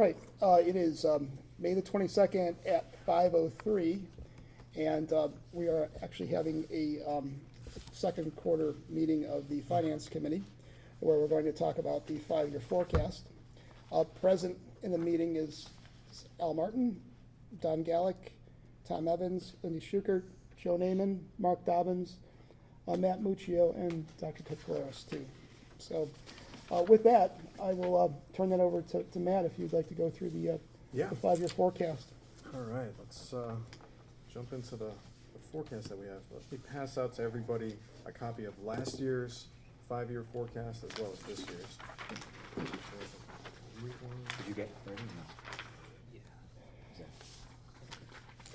Right, it is May the 22nd at 5:03, and we are actually having a second quarter meeting of the Finance Committee, where we're going to talk about the five-year forecast. Present in the meeting is Al Martin, Don Gallick, Tom Evans, Lindy Schukert, Joe Naaman, Mark Dobbins, Matt Muccio, and Dr. Kotklaris too. So with that, I will turn that over to Matt if you'd like to go through the five-year forecast. All right, let's jump into the forecast that we have. Let me pass out to everybody a copy of last year's five-year forecast as well as this year's. Did you get it ready? No. Yeah. Is that?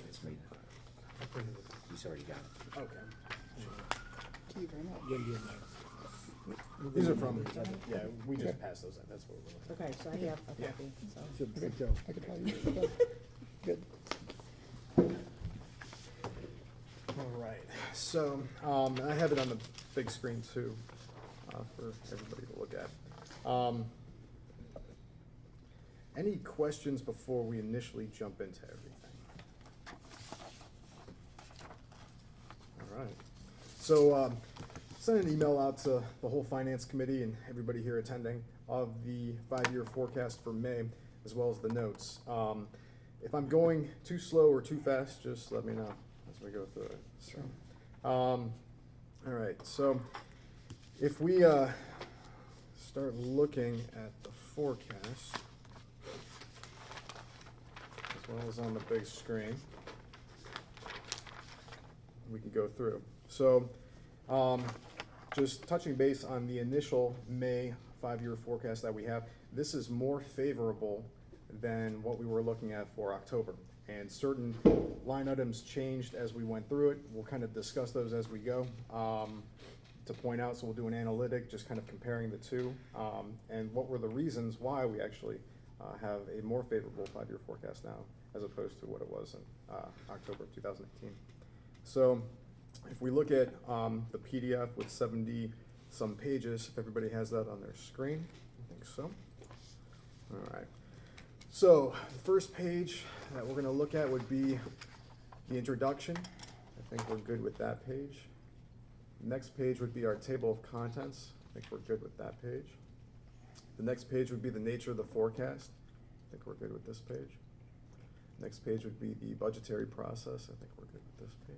It's me. He's already got it. Okay. Thank you very much. These are from, yeah, we just passed those out, that's what we're looking Okay, so I have a Yeah. copy, so. Okay, I can probably use that. Good. at. All right, so I have it on the big screen too for everybody to look at. Any questions before we initially jump into everything? All right, so sent an email out to the whole finance committee and everybody here attending of the five-year forecast for May, as well as the notes. If I'm going too slow or too fast, just let me know as we go through it. So, all right, so if we start looking at the forecast, as well as on the big screen, we can go through. So, just touching base on the initial May five-year forecast that we have, this is more favorable than what we were looking at for October. And certain line items changed as we went through it. We'll kind of discuss those as we go to point out. So we'll do an analytic, just kind of comparing the two. And what were the reasons why we actually have a more favorable five-year forecast now as opposed to what it was in October of 2018. So if we look at the PDF with 70 some pages, if everybody has that on their screen, I think so. All right. So the first page that we're going to look at would be the introduction. I think we're good with that page. Next page would be our table of contents. I think we're good with that page. The next page would be the nature of the forecast. I think we're good with this page. Next page would be the budgetary process. I think we're good with this page.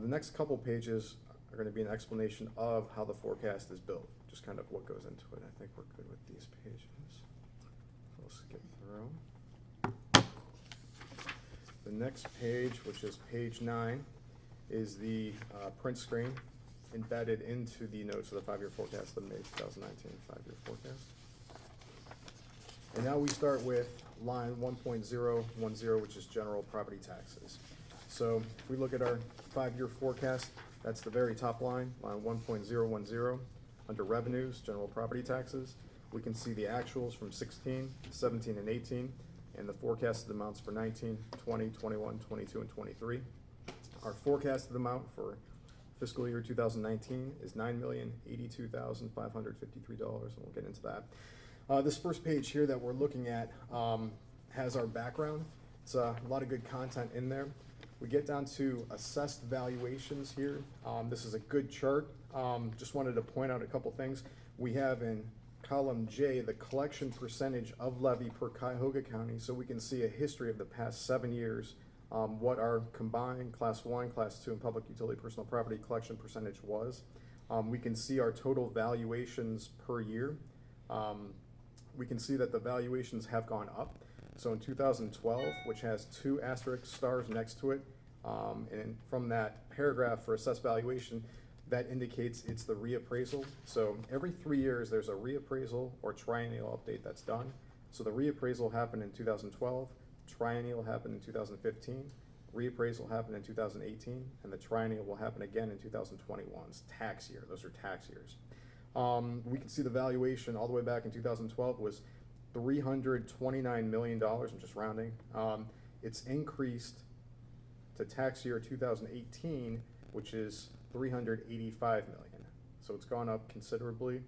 The next couple pages are going to be an explanation of how the forecast is built, just kind of what goes into it. I think we're good with these pages. We'll skip through. The next page, which is page 9, is the print screen embedded into the notes of the five-year forecast, the May 2019 five-year forecast. And now we start with line 1.010, which is general property taxes. So if we look at our five-year forecast, that's the very top line, line 1.010. Under revenues, general property taxes, we can see the actuals from 16, 17, and 18, and the forecasted amounts for 19, 20, 21, 22, and 23. Our forecasted amount for fiscal year 2019 is $9,082,553, and we'll get into that. This first page here that we're looking at has our background. It's a lot of good content in there. We get down to assessed valuations here. This is a good chart. Just wanted to point out a couple things. We have in column J the collection percentage of levy per Cuyahoga County, so we can see a history of the past 7 years, what our combined Class 1, Class 2, and public utility personal property collection percentage was. We can see our total valuations per year. We can see that the valuations have gone up. So in 2012, which has 2 asterisk stars next to it, and from that paragraph for assessed valuation, that indicates it's the reappraisal. So every 3 years, there's a reappraisal or triennial update that's done. So the reappraisal happened in 2012, triennial happened in 2015, reappraisal happened in 2018, and the triennial will happen again in 2021. It's tax year. Those are tax years. We can see the valuation all the way back in 2012 was $329 million, I'm just rounding. It's increased to tax year 2018, which is $385 million. So it's gone up considerably,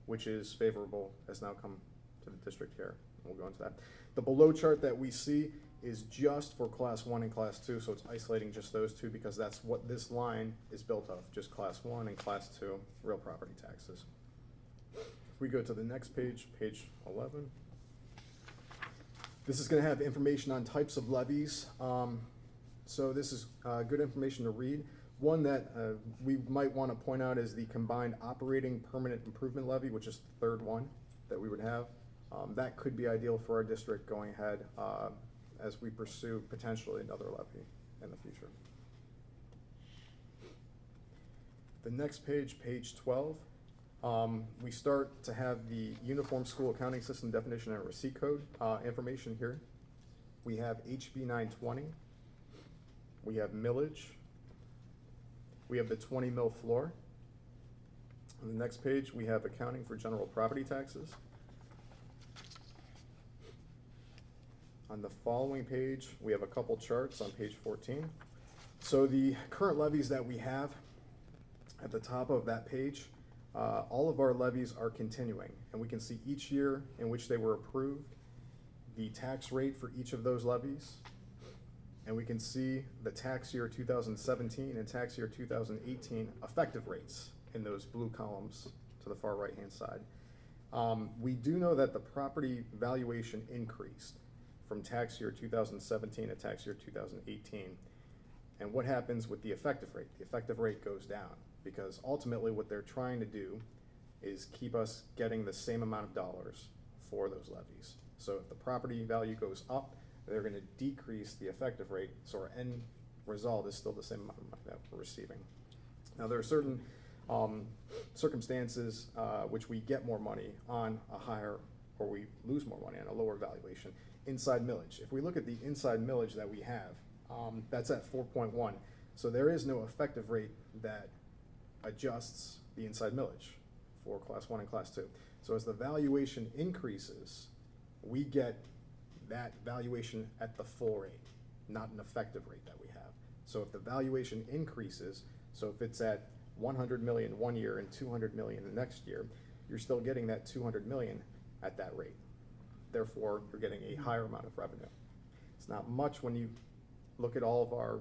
which is favorable, has now come to the district here. We'll go into that. The below chart that we see is just for class 1 and class 2, so it's isolating just those two because that's what this line is built of, just class 1 and class 2 real property taxes. If we go to the next page, page 11, this is going to have information on types of levies. So this is good information to read. One that we might want to point out is the combined operating permanent improvement levy, which is the third one that we would have. That could be ideal for our district going ahead as we pursue potentially another levy in the future. The next page, page 12, we start to have the Uniform School Accounting System definition and receipt code information here. We have HB 920. We have millage. We have the 20 mil floor. On the next page, we have accounting for general property taxes. On the following page, we have a couple charts on page 14. So the current levies that we have at the top of that page, all of our levies are continuing, and we can see each year in which they were approved, the tax rate for each of those levies, and we can see the tax year 2017 and tax year 2018 effective rates in those blue columns to the far right-hand side. We do know that the property valuation increased from tax year 2017 to tax year 2018. And what happens with the effective rate? The effective rate goes down because ultimately what they're trying to do is keep us getting the same amount of dollars for those levies. So if the property value goes up, they're going to decrease the effective rate, so our end result is still the same amount of money that we're receiving. Now there are certain circumstances which we get more money on a higher, or we lose more money on a lower valuation. Inside millage. If we look at the inside millage that we have, that's at 4.1. So there is no effective rate that adjusts the inside millage for class 1 and class 2. So as the valuation increases, we get that valuation at the full rate, not an effective rate that we have. So if the valuation increases, so if it's at 100 million one year and 200 million the next year, you're still getting that 200 million at that rate. Therefore, you're getting a higher amount of revenue. It's not much when you look at all of our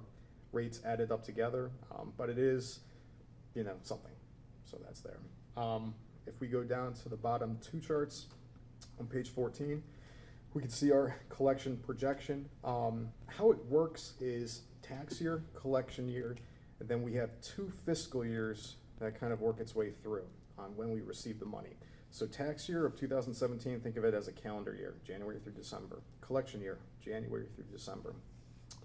rates added up together, but it is, something. So that's there. If we go down to the bottom two charts on page 14, we can see our collection projection. How it works is tax year, collection year, and then we have 2 fiscal years that kind of work its way through on when we receive the money. So tax year of 2017, think of it as a calendar year, January through December. Collection year, January through December.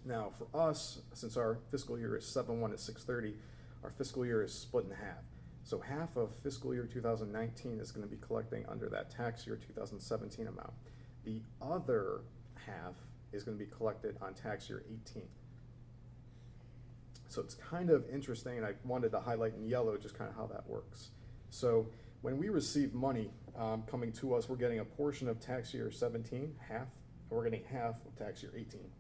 Now for us, since our fiscal year is 7/1 to 6/30, our fiscal year is split in half. So half of fiscal year 2019 is going to be collecting under that tax year 2017 amount. The other half is going to be collected on tax year 18. So it's kind of interesting, and I wanted to highlight in yellow just kind of how that works. So when we receive money coming to us, we're getting a portion of tax year 17, half, and we're getting half of tax year 18.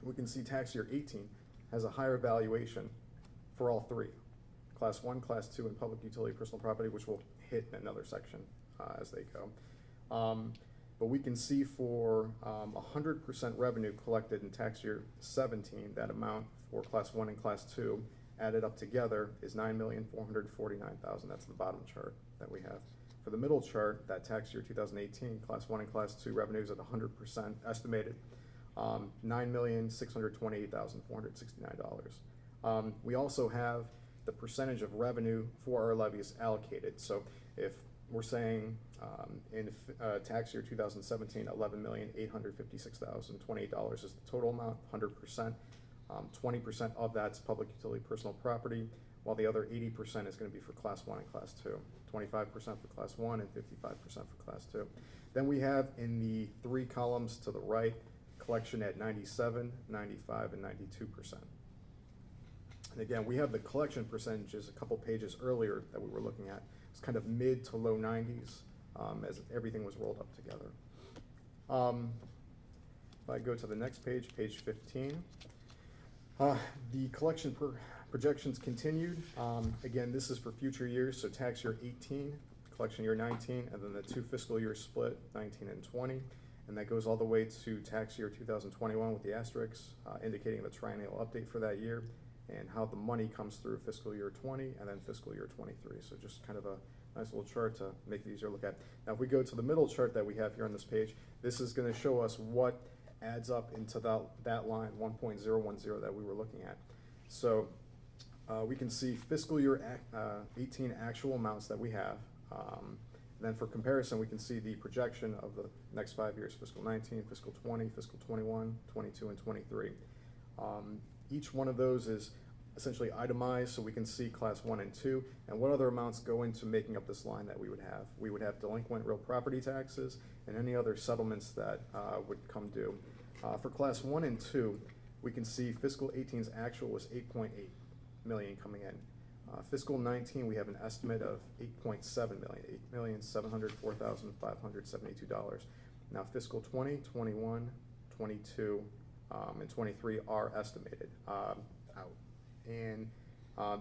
We can see tax year 18 has a higher valuation for all three, class 1, class 2, and public utility personal property, which we'll hit in another section as they go. But we can see for 100% revenue collected in tax year 17, that amount for class 1 and class 2 added up together is $9,449,000. That's the bottom chart that we have. For the middle chart, that tax year 2018, class 1 and class 2 revenues at 100% estimated, $9,628,469. We also have the percentage of revenue for our levies allocated. So if we're saying in tax year 2017, $11,856,028 is the total amount, 100%. 20% of that's public utility personal property, while the other 80% is going to be for class 1 and class 2. 25% for class 1 and 55% for class 2. Then we have in the 3 columns to the right, collection at 97, 95, and 92%. And again, we have the collection percentages a couple pages earlier that we were looking at. It's kind of mid to low 90s as everything was rolled up together. If I go to the next page, page 15, the collection projections continued. Again, this is for future years, so tax year 18, collection year 19, and then the 2 fiscal years split, 19 and 20. and that goes all the way to tax year 2021 with the asterisks, indicating the triennial update for that year, and how the money comes through fiscal year 20 and then fiscal year 23. So just kind of a nice little chart to make it easier to look at. Now, if we go to the middle chart that we have here on this page, this is going to show us what adds up into that line 1.010 that we were looking at. So we can see fiscal year 18 actual amounts that we have. Then for comparison, we can see the projection of the next 5 years, fiscal 19, fiscal 20, fiscal 21, 22, and 23. Each one of those is essentially itemized, so we can see class 1 and 2, and what other amounts go into making up this line that we would have. We would have delinquent real property taxes and any other settlements that would come due. For class 1 and 2, we can see fiscal 18's actual was 8.8 million coming in. Fiscal 19, we have an estimate of 8.7 million, $8,704,572. Now fiscal 20, 21, 22, and 23 are estimated out. And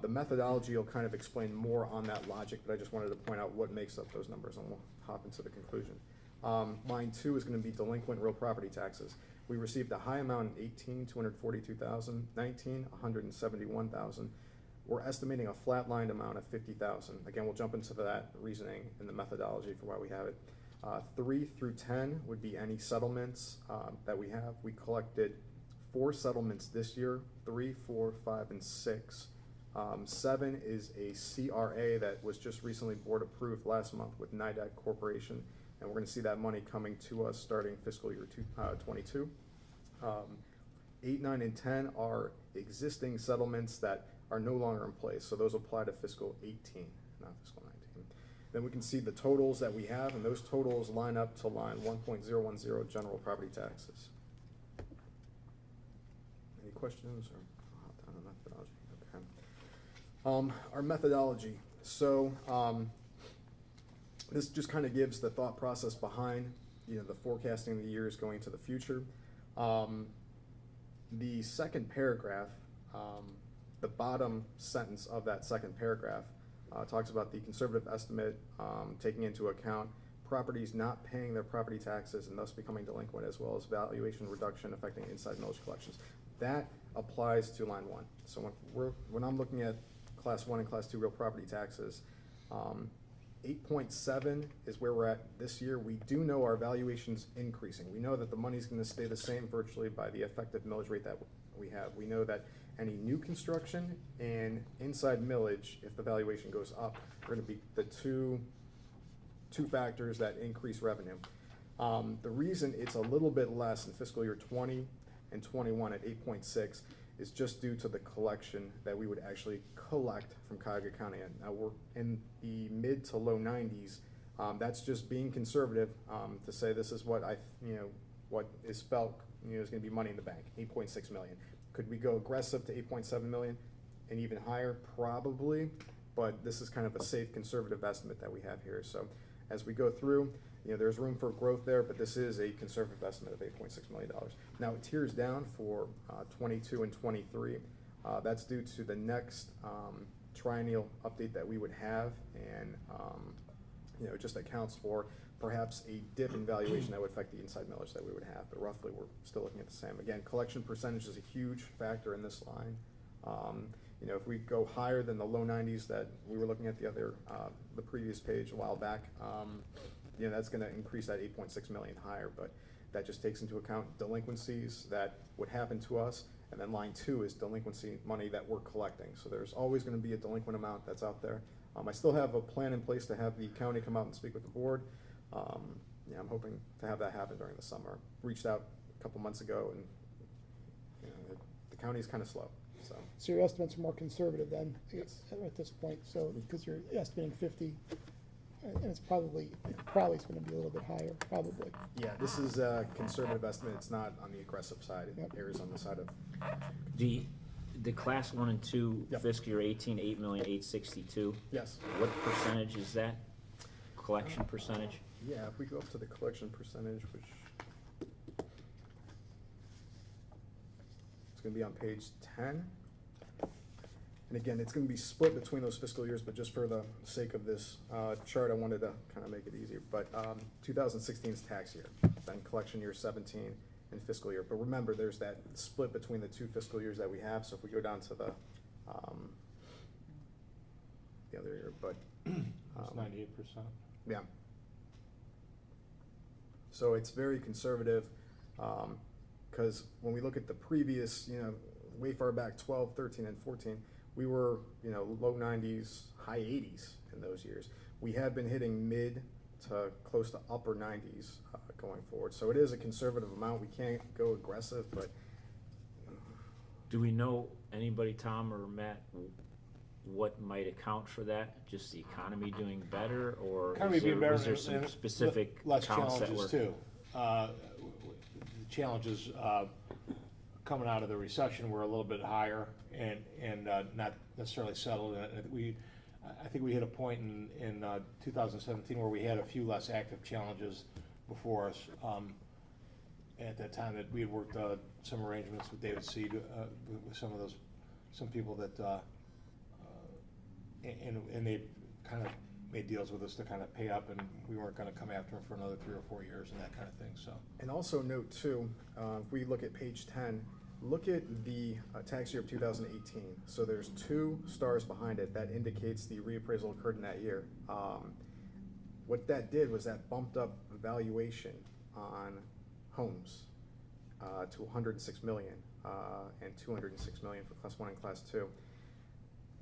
the methodology will kind of explain more on that logic, but I just wanted to point out what makes up those numbers, and we'll hop into the conclusion. Line 2 is going to be delinquent real property taxes. We received a high amount in 18, 242,000, 19, 171,000. We're estimating a flatlined amount of 50,000. Again, we'll jump into that reasoning and the methodology for why we have it. 3 through 10 would be any settlements that we have. We collected 4 settlements this year, 3, 4, 5, and 6. 7 is a CRA that was just recently board approved last month with NIDAC Corporation, and we're going to see that money coming to us starting fiscal year 22. 8, 9, and 10 are existing settlements that are no longer in place, so those apply to fiscal 18, not fiscal 19. Then we can see the totals that we have, and those totals line up to line 1.010, general property taxes. Any questions, or I'll hop down to methodology? Okay. Our methodology. So this just kind of gives the thought process behind, the forecasting of the years going into the future. The second paragraph, the bottom sentence of that second paragraph talks about the conservative estimate taking into account properties not paying their property taxes and thus becoming delinquent, as well as valuation reduction affecting inside millage collections. That applies to line 1. So when I'm looking at class 1 and class 2 real property taxes, 8.7 is where we're at this year. We do know our valuation's increasing. We know that the money's going to stay the same virtually by the effective millage rate that we have. We know that any new construction and inside millage, if the valuation goes up, are going to be the two factors that increase revenue. The reason it's a little bit less in fiscal year 20 and 21 at 8.6 is just due to the collection that we would actually collect from Cuyahoga County. And now we're in the mid to low 90s. That's just being conservative to say this is what what is felt is going to be money in the bank, 8.6 million. Could we go aggressive to 8.7 million and even higher? Probably, but this is kind of a safe conservative estimate that we have here. So as we go through, there's room for growth there, but this is a conservative estimate of $8.6 million. Now it tiers down for 22 and 23. That's due to the next triennial update that we would have, and it just accounts for perhaps a dip in valuation that would affect the inside millage that we would have, but roughly we're still looking at the same. Again, collection percentage is a huge factor in this line. If we go higher than the low 90s that we were looking at the previous page a while back, that's going to increase that 8.6 million higher, but that just takes into account delinquencies that would happen to us, and then line 2 is delinquency money that we're collecting. So there's always going to be a delinquent amount that's out there. I still have a plan in place to have the county come out and speak with the board. I'm hoping to have that happen during the summer. Reached out a couple months ago, and the county's kind of slow. So your estimates are more conservative then, Yes. at this point, so, because you're estimating 50, and it's probably going to be a little bit higher, probably. Yeah, this is a conservative estimate. It's not on the aggressive side. It Yep. errs on the side of. The class 1 and 2 Yep. fiscal year 18, 8,862,000. Yes. What percentage is that? Collection percentage? Yeah, if we go up to the collection percentage, which it's going to be on page 10. And again, it's gonna be split between those fiscal years, but just for the sake of this chart, I wanted to kind of make it easier. But 2016 is tax year, then collection year 17 and fiscal year. But remember, there's that split between the two fiscal years that we have. So if we go down to the other year, but It's 98%. yeah. So it's very conservative, because when we look at the previous, way far back, 12, 13, and 14, we were, low 90s, high 80s in those years. We have been hitting mid to close to upper 90s going forward. So it is a conservative amount. We can't go aggressive, but Do we know, anybody, Tom or Matt, what might account for that? Just the economy doing better, or Economy being better was there and- some and specific less accounts that were? challenges too. The challenges coming out of the recession were a little bit higher and not necessarily settled. And I think we hit a point in 2017 where we had a few less active challenges before us. At that time, that we had worked some arrangements with David Seed, with some people that, and they kind of made deals with us to kind of pay up, and we weren't gonna come after them for another 3 or 4 years and that kind of thing, so. And also note too, if we look at page 10, look at the tax year of 2018. So there's 2 stars behind it that indicates the reappraisal occurred in that year. What that did was that bumped up valuation on homes to 106 million and 206 million for class 1 and class 2.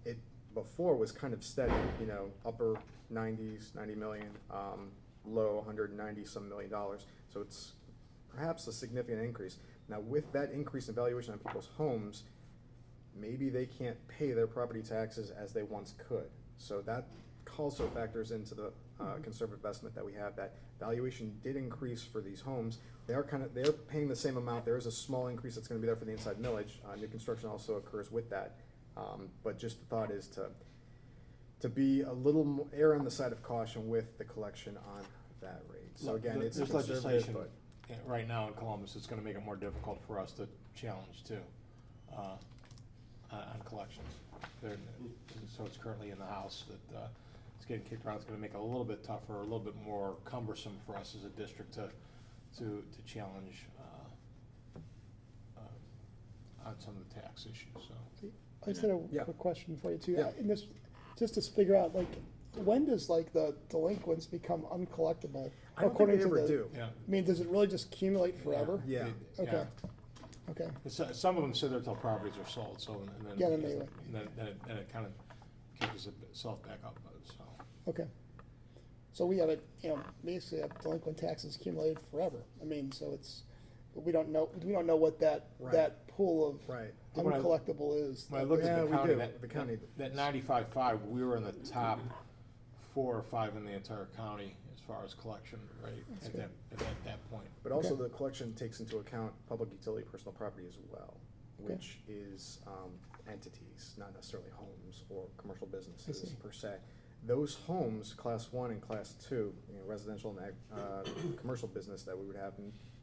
It before was kind of steady, upper 90s, 90 million, low 190 some million dollars. So it's perhaps a significant increase. Now with that increase in valuation on people's homes, maybe they can't pay their property taxes as they once could. So that also factors into the conservative estimate that we have, that valuation did increase for these homes. They're paying the same amount. There is a small increase that's going to be there for the inside millage. New construction also occurs with that. But just the thought is to be a little more, err on the side of caution with the collection on that rate. So Look, again, it's there's conservative, legislation but right now in Columbus that's gonna make it more difficult for us to challenge too, on collections. So it's currently in the House that, it's getting kicked around. It's gonna make it a little bit tougher, a little bit more cumbersome for us as a district to challenge, on some of the tax issues, so. I just had a Yeah. quick question for you too. Yeah. In this, just to figure out, when does the delinquents become uncollectible? I don't think according they to ever the- do. Yeah. I mean, does it really just accumulate forever? Yeah. Okay. Okay. Some of them sit there till properties are sold, so, and then. Yeah, then they- Then it kind of kicks itself back up, so. Okay. So we have basically have delinquent taxes accumulated forever. I mean, so but we don't know what that Right. pool of Right. When I- uncollectible is. When I look Yeah, at we the county, do. The county that 95.5, we were in the top 4 or 5 in the entire county as far as collection rate at that point. But also Okay. the collection takes into account public utility personal property as well, which is entities, not necessarily homes or commercial businesses see. per se. Those homes, class 1 and class 2, residential and commercial business that we would have,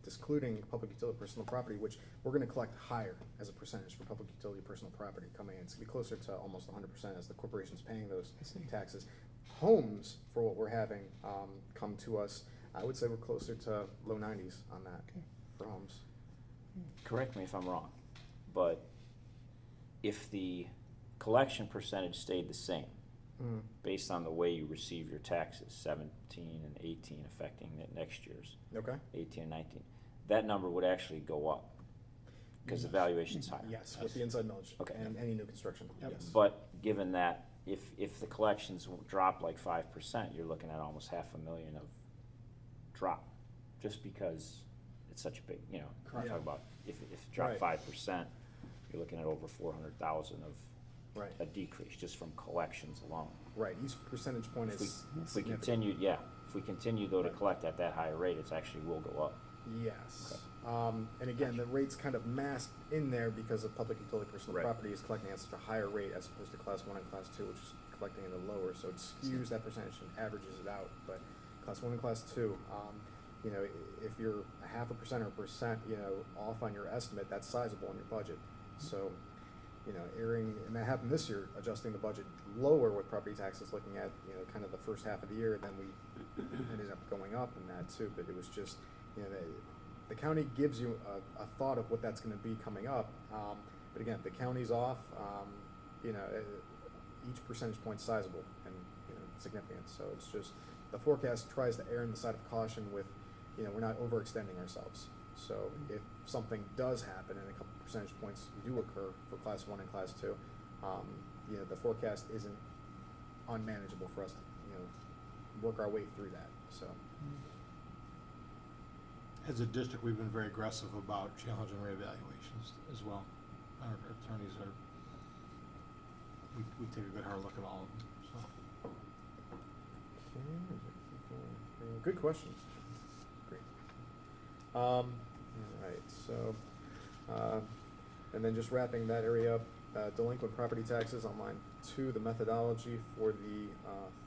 excluding public utility personal property, which we're gonna collect higher as a percentage for public utility personal property coming in. It's gonna be closer to almost 100% as the corporation's paying those I see. taxes. Homes, for what we're having come to us, I would say we're closer to low 90s on that Okay. for homes. Correct me if I'm wrong, but if the collection percentage stayed the same, Mm. based on the way you receive your taxes, 17 and 18 affecting the next year's, Okay? 18 and 19, that number would actually go up, because the valuation's higher. Yes, with the inside millage Okay. and any new construction, Yep. yes. But given that, if the collections drop like 5%, you're looking at almost $500,000 of drop, just because it's such a big, Correct. talk about, if it dropped Right. 5%, you're looking at over 400,000 of Right, a decrease just from collections alone. right, each percentage point If we, is if we significant. continue though to collect at that higher rate, it's actually will go up. Yes. And again, the rate's kind of masked in there because of public utility personal Right. property is collecting at such a higher rate as opposed to class 1 and class 2, which is collecting at a lower, so it skews that percentage and averages it out. But class 1 and class 2, if you're a 0.5% or 1%, off on your estimate, that's sizable in your budget. So airing, and that happened this year, adjusting the budget lower with property taxes, looking at, kind of the first half of the year, then we ended up going up in that too, but it was just, the county gives you a thought of what that's gonna be coming up, but again, the county's off, each percentage point's sizable and, significant, so it's just, the forecast tries to err on the side of caution with, we're not overextending ourselves. So if something does happen and a couple percentage points do occur for class 1 and class 2, the forecast isn't unmanageable for us to, work our way through that, so. As a district, we've been very aggressive about challenging reevaluations as well. Our attorneys are, we take a good hard look at all of them, so. Good questions. Great. All right, so, and then just wrapping that area up, delinquent property taxes on line 2, the methodology for the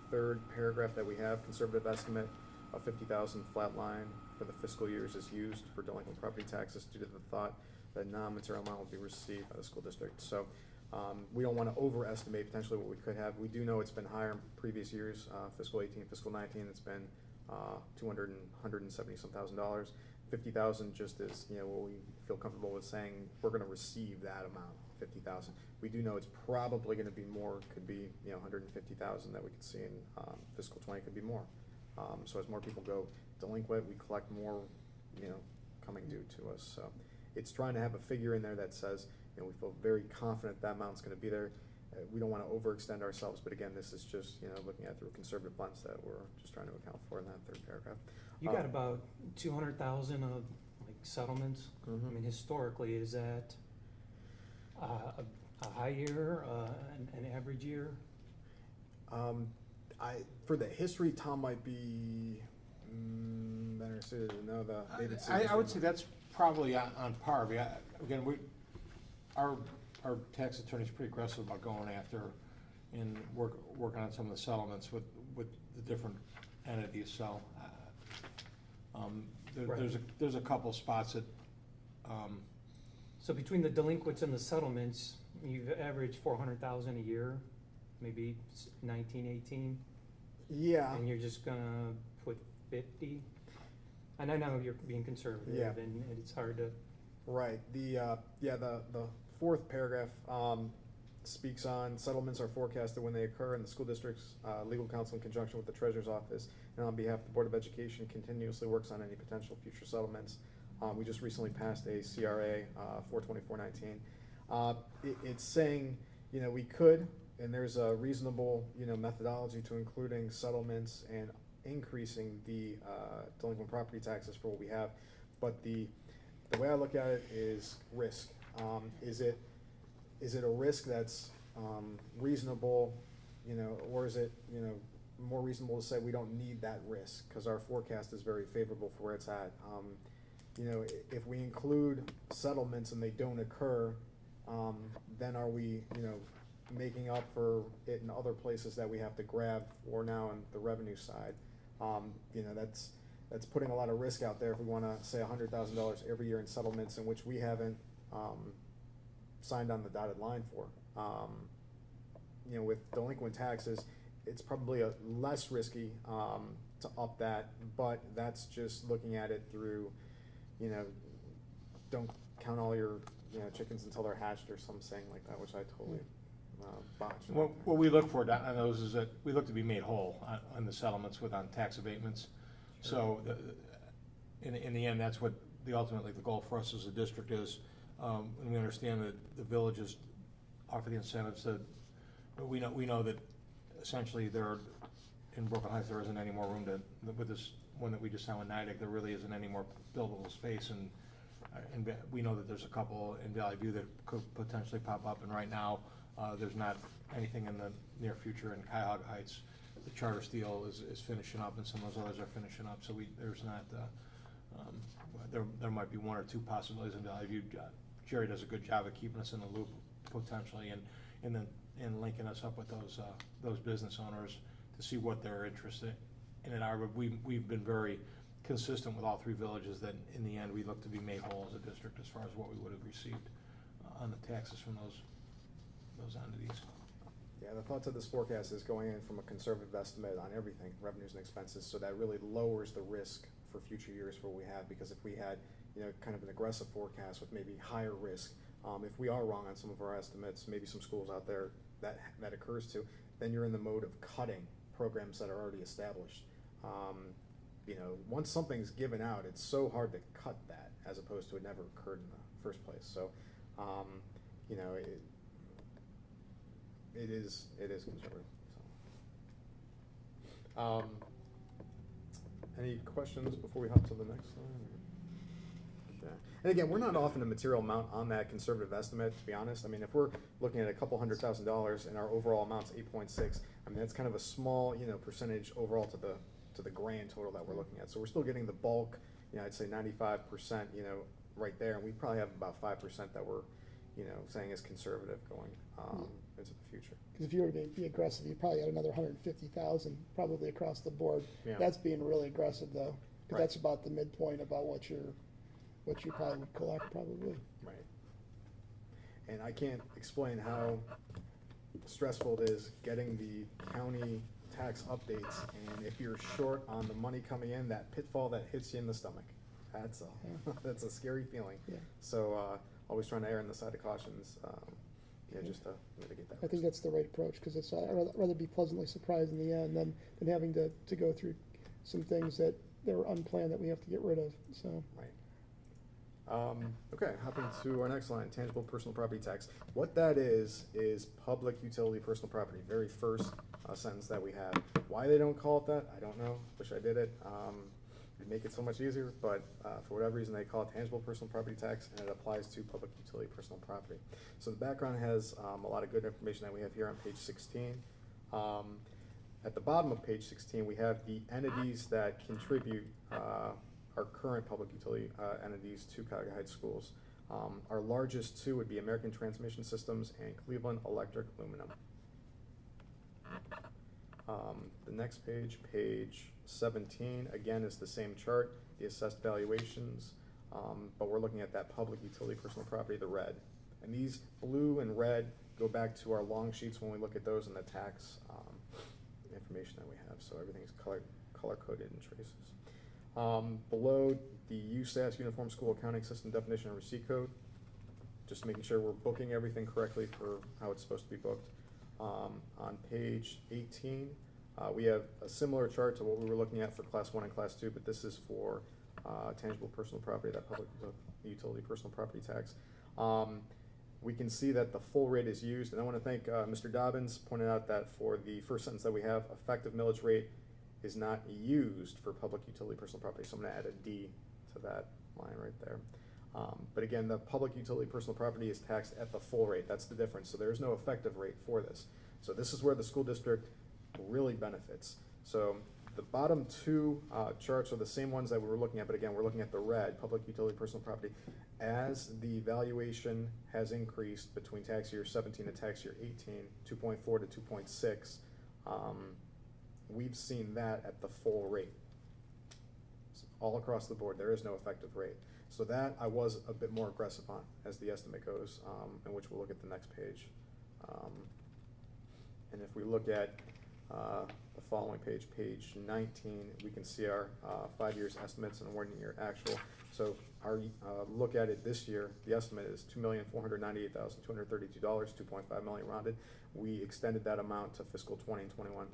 third paragraph that we have, conservative estimate of 50,000 flat line for the fiscal years is used for delinquent property taxes due to the thought that non-material amount will be received by the school district. So we don't want to overestimate potentially what we could have. We do know it's been higher in previous years, fiscal 18, fiscal 19, it's been $170 some thousand. 50,000 just is, what we feel comfortable with saying we're going to receive that amount, 50,000. We do know it's probably going to be more, could be 150,000 that we could see in fiscal 20, could be more. So as more people go delinquent, we collect more, coming due to us. So it's trying to have a figure in there that says, we feel very confident that amount's going to be there. We don't want to overextend ourselves, but again, this is just, looking at through a conservative lens that we're just trying to account for in that third paragraph. You got about 200,000 of like settlements. Mhm. I mean, historically, is that a high year, an average year? For the history, Tom might be better suited to know the. David I would say that's probably on par. Again, our tax attorney's pretty aggressive about going after and working on some of the settlements with the different entities, so. There's a couple spots that, So between the delinquents and the settlements, you've averaged 400,000 a year, maybe 19, 18, Yeah. and you're just gonna put 50? And I know you're being conservative, Yeah. and it's hard to. Right. The fourth paragraph speaks on settlements are forecasted when they occur, and the school district's legal counsel in conjunction with the treasurer's office and on behalf of the Board of Education continuously works on any potential future settlements. We just recently passed a CRA 42419. It's saying, we could, and there's a reasonable, methodology to including settlements and increasing the delinquent property taxes for what we have. But the way I look at it is risk. Is it a risk that's reasonable, or is it, more reasonable to say we don't need that risk because our forecast is very favorable for where it's at. If we include settlements and they don't occur, then are we, making up for it in other places that we have to grab for now on the revenue side? That's putting a lot of risk out there if we want to say $100,000 every year in settlements in which we haven't signed on the dotted line for. With delinquent taxes, it's probably less risky to up that, but that's just looking at it through, don't count all your chickens until they're hatched or some saying like that, which I totally botched. what we look for on those is that we look to be made whole on the settlements on tax abatements. So in the end, that's what ultimately the goal for us as a district is. And we understand that the villages offer the incentives but we know that essentially in Brooklyn Heights, there isn't any more room with this one that we just signed with NIDIC, there really isn't any more buildable space, and we know that there's a couple in Valley View that could potentially pop up, and right now, there's not anything in the near future in Cuyahoga Heights. The Charter Steel is finishing up, and some of those others are finishing up, so there's not, there might be one or two possibilities in Valley View. Jerry does a good job of keeping us in the loop potentially, and linking us up with those business owners to see what they're interested in are. But we've been very consistent with all three villages that in the end we look to be made whole as a district as far as what we would have received on the taxes from those entities. Yeah, the thought to this forecast is going in from a conservative estimate on everything, revenues and expenses, so that really lowers the risk for future years for what we have, because if we had, kind of an aggressive forecast with maybe higher risk, if we are wrong on some of our estimates, maybe some schools out there that occurs to, then you're in the mode of cutting programs that are already established. Once something's given out, it's so hard to cut that, as opposed to it never occurred in the first place. So, it is conservative. So. Any questions before we hop to the next slide? Okay. And again, we're not offering a material amount on that conservative estimate, to be honest. I mean, if we're looking at a couple $100,000 and our overall amount's 8.6, I mean, that's kind of a small, percentage overall to the grand total that we're looking at. So we're still getting the bulk, I'd say 95%, right there. And we probably have about 5% that we're, saying is conservative going into the future. Because if you were to be aggressive, you probably had another 150,000 probably across the board. Yeah. That's being really aggressive though, because Right. that's about the midpoint about what you probably would collect probably. Right. And I can't explain how stressful it is getting the county tax updates, and if you're short on the money coming in, that pitfall that hits you in the stomach. That's Yeah. that's a scary feeling. Yeah. So always trying to err on the side of cautions, just to mitigate that. I think risk. that's the right approach, because I'd rather be pleasantly surprised in the end than having to go through some things that were unplanned that we have to get rid of, so. Right. Okay, hopping to our next line, tangible personal property tax. What that is public utility personal property, very first sentence that we have. Why they don't call it that, I don't know. Wish I did it. It'd make it so much easier, but for whatever reason, they call it tangible personal property tax, and it applies to public utility personal property. So the background has a lot of good information that we have here on page 16. At the bottom of page 16, we have the entities that contribute our current public utility entities to Cuyahoga Heights Schools. Our largest two would be American Transmission Systems and Cleveland Electric Aluminum. The next page, page 17, again is the same chart, the assessed valuations, but we're looking at that public utility personal property, the red. And these blue and red go back to our long sheets when we look at those and the tax information that we have. So everything's color-coded in traces. Below the USAS, Uniform School Accounting System Definition and Receipt Code, just making sure we're booking everything correctly for how it's supposed to be booked. On page 18, we have a similar chart to what we were looking at for Class 1 and Class 2, but this is for tangible personal property, that public utility personal property tax. We can see that the full rate is used, and I want to thank Mr. Dobbins, pointed out that for the first sentence that we have, effective millage rate is not used for public utility personal property, so I'm going to add a D to that line right there. But again, the public utility personal property is taxed at the full rate. That's the difference. So there's no effective rate for this. So this is where the school district really benefits. So the bottom two charts are the same ones that we were looking at, but again, we're looking at the red, public utility personal property. As the valuation has increased between tax year 17 and tax year 18, 2.4 to 2.6, we've seen that at the full rate. All across the board, there is no effective rate. So that I was a bit more aggressive on as the estimate goes, in which we'll look at the next page. And if we look at the following page, page 19, we can see our 5 years estimates and 1 year actual. So our look at it this year, the estimate is $2,498,232, $2.5 million rounded. We extended that amount to fiscal 20 and 21.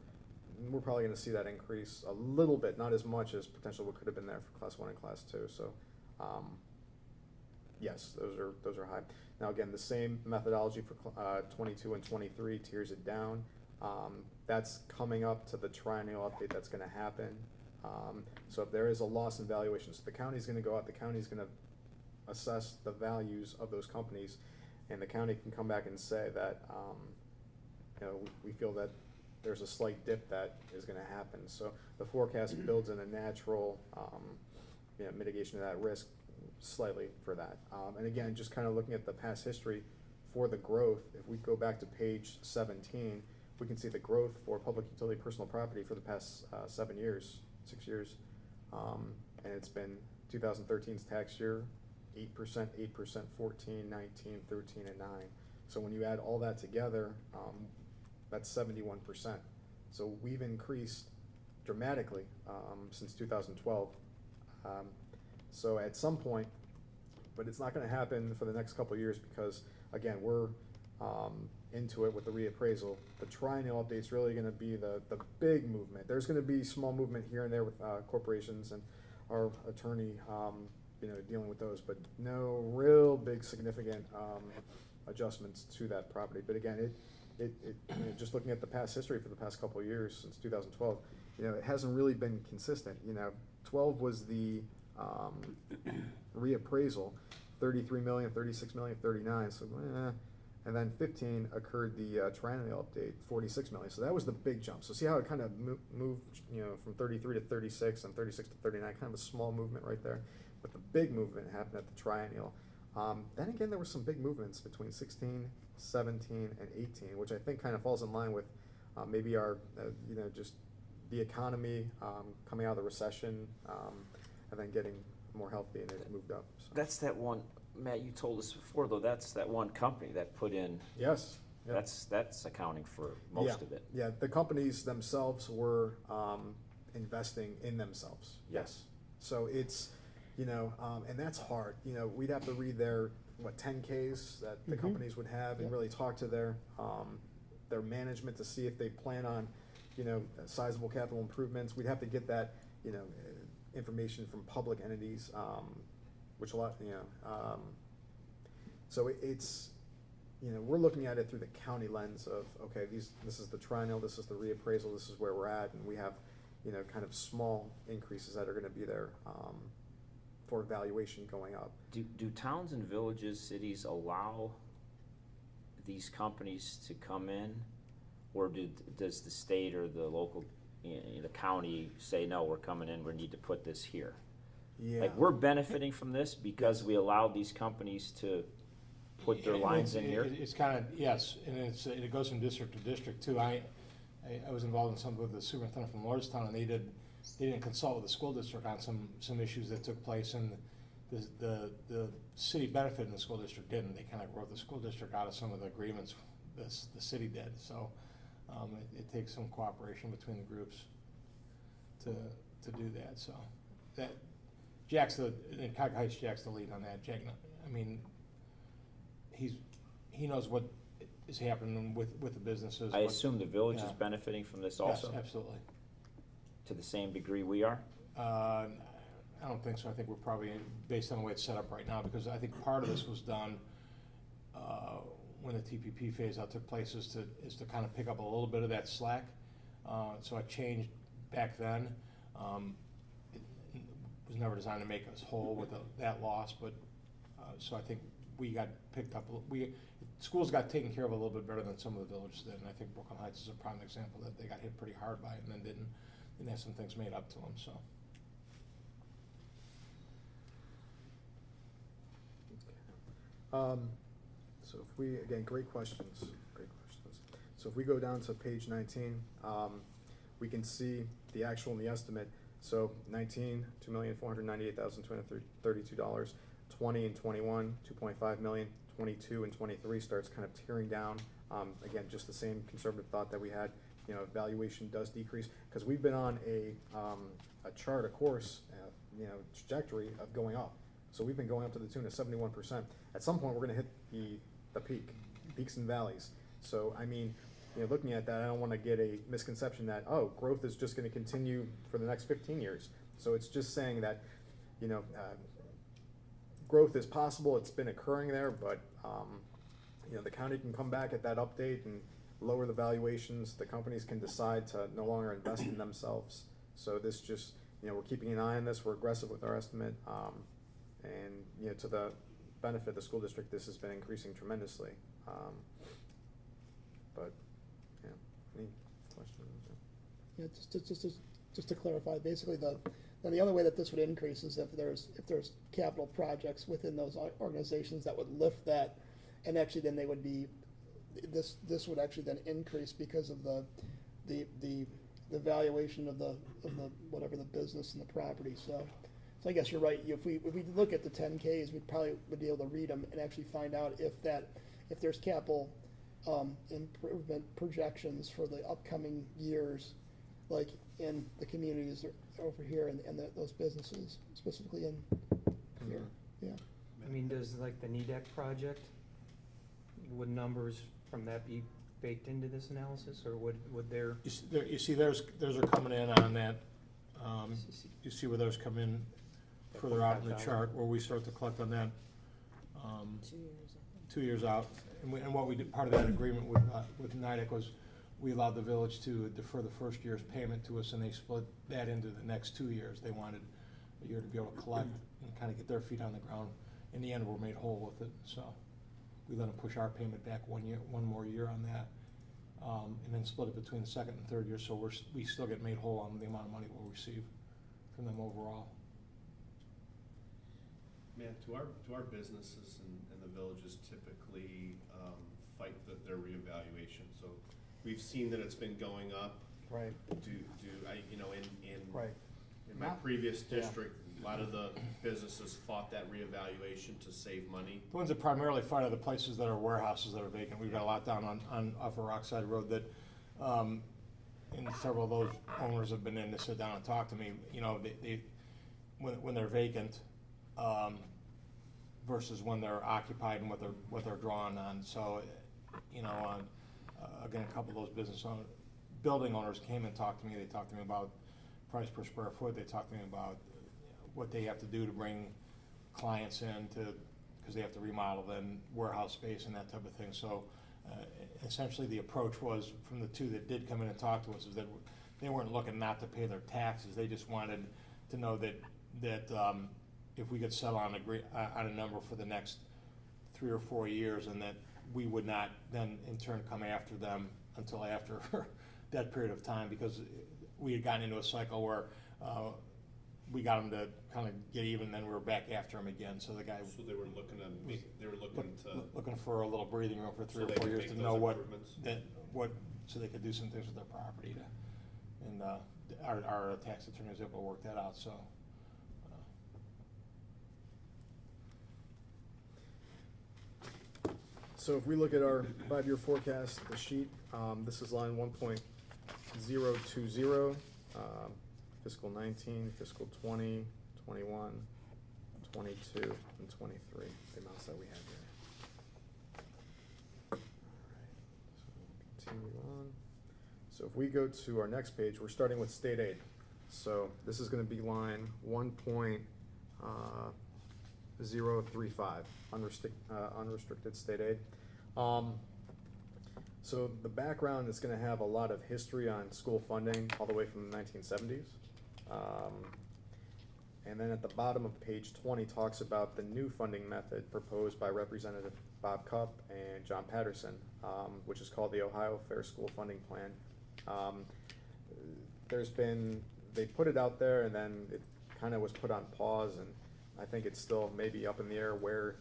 We're probably going to see that increase a little bit, not as much as potential what could have been there for Class 1 and Class 2. So yes, those are high. Now again, the same methodology for 22 and 23 tiers it down. That's coming up to the triennial update that's going to happen. So if there is a loss in valuation, so the county's going to go out, the county's going to assess the values of those companies, and the county can come back and say that we feel that there's a slight dip that is going to happen. So the forecast builds in a natural mitigation of that risk slightly for that. And again, just kind of looking at the past history for the growth, if we go back to page 17, we can see the growth for public utility personal property for the past 6 years. And it's been 2013's tax year, 8%, 8%, 14, 19, 13, and 9. So when you add all that together, that's 71%. So we've increased dramatically since 2012. So at some point, but it's not going to happen for the next couple of years because, again, we're into it with the reappraisal. The triennial update's really going to be the big movement. There's going to be small movement here and there with corporations and our attorney, dealing with those, but no real big significant adjustments to that property. But again, just looking at the past history for the past couple of years since 2012, it hasn't really been consistent. 12 was the reappraisal, 33 million, 36 million, 39. So, and then 15 occurred the triennial update, 46 million. So that was the big jump. So see how it kind of moved, from 33 to 36 and 36 to 39, kind of a small movement right there. But the big movement happened at the triennial. Then again, there were some big movements between 16, 17, and 18, which I think kind of falls in line with maybe our, just the economy coming out of the recession and then getting more healthy, and it moved up. So. That's that one, Matt, you told us before, though, that's that one company that put in, Yes. Yep. that's accounting for most of it. Yeah, the companies themselves were investing in themselves. Yes. So it's, and that's hard. We'd have to read their 10Ks that the companies would have and really talk to their management to see if they plan on, sizable capital improvements. We'd have to get that, information from public entities, which a lot, so it's, we're looking at it through the county lens of, okay, this is the triennial, this is the reappraisal, this is where we're at, and we have, kind of small increases that are going to be there for valuation going up. Do towns and villages, cities allow these companies to come in, or does the state or the local, the county say, no, we're coming in, we need to put this here? Yeah. Like, we're benefiting from this because we allowed these companies to put their lines in here? It's kind of, yes, and it goes from district to district too. I was involved in some with the superintendent from Lordstown, and they didn't consult with the school district on some issues that took place, and the city benefited and the school district didn't. They kind of wrote the school district out of some of the agreements the city did. So it takes some cooperation between the groups to do that. So that Jack's in Cuyahoga Heights, Jack's the lead on that. Jack, I mean, he knows what is happening with the businesses. I assume the village is Yeah. benefiting from this also? Yes, absolutely. To the same degree we are? I don't think so. I think we're probably, based on the way it's set up right now, because I think part of this was done when the TPP phase out took place, is to kind of pick up a little bit of that slack. So it changed back then. It was never designed to make us whole with that loss, but so I think we got picked up. Schools got taken care of a little bit better than some of the villages did, and I think Brooklyn Heights is a prime example that they got hit pretty hard by it and then didn't have some things made up to them. So. So if we, again, great questions. So if we go down to page 19, we can see the actual and the estimate. So 19, $2,498,232. 20 and 21, 2.5 million. 22 and 23 starts kind of tearing down. Again, just the same conservative thought that we had. Valuation does decrease because we've been on a chart, a course, trajectory of going up. So we've been going up to the tune of 71%. At some point, we're going to hit the peaks and valleys. So I mean, looking at that, I don't want to get a misconception that growth is just going to continue for the next 15 years. So it's just saying that, growth is possible. It's been occurring there, but the county can come back at that update and lower the valuations. The companies can decide to no longer invest in themselves. So this just, we're keeping an eye on this. We're aggressive with our estimate, and to the benefit of the school district, this has been increasing tremendously. But any questions? Yeah, just to clarify, basically the other way that this would increase is if there's capital projects within those organizations that would lift that, and actually then they would be, this would actually then increase because of the valuation of the whatever the business and the property. So I guess you're right. If we look at the 10Ks, we probably would be able to read them and actually find out if if there's capital improvement projections for the upcoming years, like in the communities over here and those businesses, specifically in here, yeah. I mean, does like the NEDAC project, would numbers from that be baked into this analysis, or would there? You see theirs are coming in on that, you see where those come in further out in the 45,000. chart, where we start to collect on that. 2 years out, and what we did, part of that agreement with NIDAC was, we allowed the village to defer the first year's payment to us, and they split that into the next 2 years. They wanted a year to be able to collect and kind of get their feet on the ground. In the end, we're made whole with it, so we let them push our payment back 1 year, one more year on that, and then split it between the second and third year, so we still get made whole on the amount of money we'll receive from them overall. Man, to our businesses and the villages typically fight their reevaluation. So we've seen that it's been going up. Right. In my previous district, a lot of the businesses fought that reevaluation to save money. The ones that primarily fight are the places that are warehouses that are vacant. We've got a lot down on off of Rockside Road that, and several of those owners have been in to sit down and talk to me. You know, when they're vacant, versus when they're occupied and what they're drawing on. So, you know, again, a couple of those building owners came and talked to me. They talked to me about price per square foot. They talked to me about what they have to do to bring clients in because they have to remodel then warehouse space and that type of thing. So essentially the approach was, from the two that did come in and talk to us, is that they weren't looking not to pay their taxes. They just wanted to know that if we could settle on a number for the next 3 or 4 years, and that we would not then in turn come after them until after that period of time, because we had gotten into a cycle where we got them to kind of get even, then we were back after them again. So the guy, So they were looking for a little breathing room for 3 So or they 4 could years make to those know improvements? so they could do some things with their property and our tax attorney was able to work that out. So. So if we look at our 5-year forecast, the sheet, this is line 1.020, fiscal 19, fiscal 20, 21, 22, and 23, the amounts that we have here. All right, so we'll continue on. So if we go to our next page, we're starting with state aid. So this is gonna be line 1.035, unrestricted state aid. So the background is gonna have a lot of history on school funding all the way from the 1970s. And then at the bottom of page 20 talks about the new funding method proposed by Representative Bob Cupp and John Patterson, which is called the Ohio Fair School Funding Plan. They put it out there and then it kind of was put on pause, and I think it's still maybe up in the air where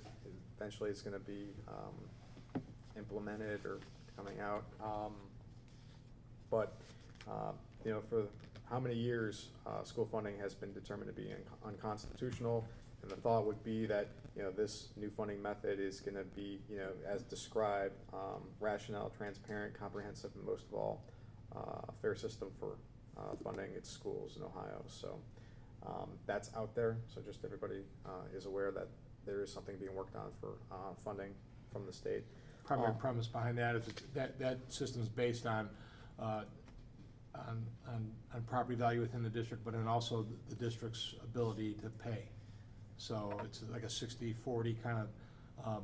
eventually it's gonna be implemented or coming out. You know, for how many years school funding has been determined to be unconstitutional, and the thought would be that, you know, this new funding method is gonna be, you know, as described, rational, transparent, comprehensive, and most of all, a fair system for funding its schools in Ohio. So that's out there, so just everybody is aware that there is something being worked on for funding from the state. Primary premise behind that is that system's based on property value within the district, but then also the district's ability to pay. So it's like a 60-40 kind of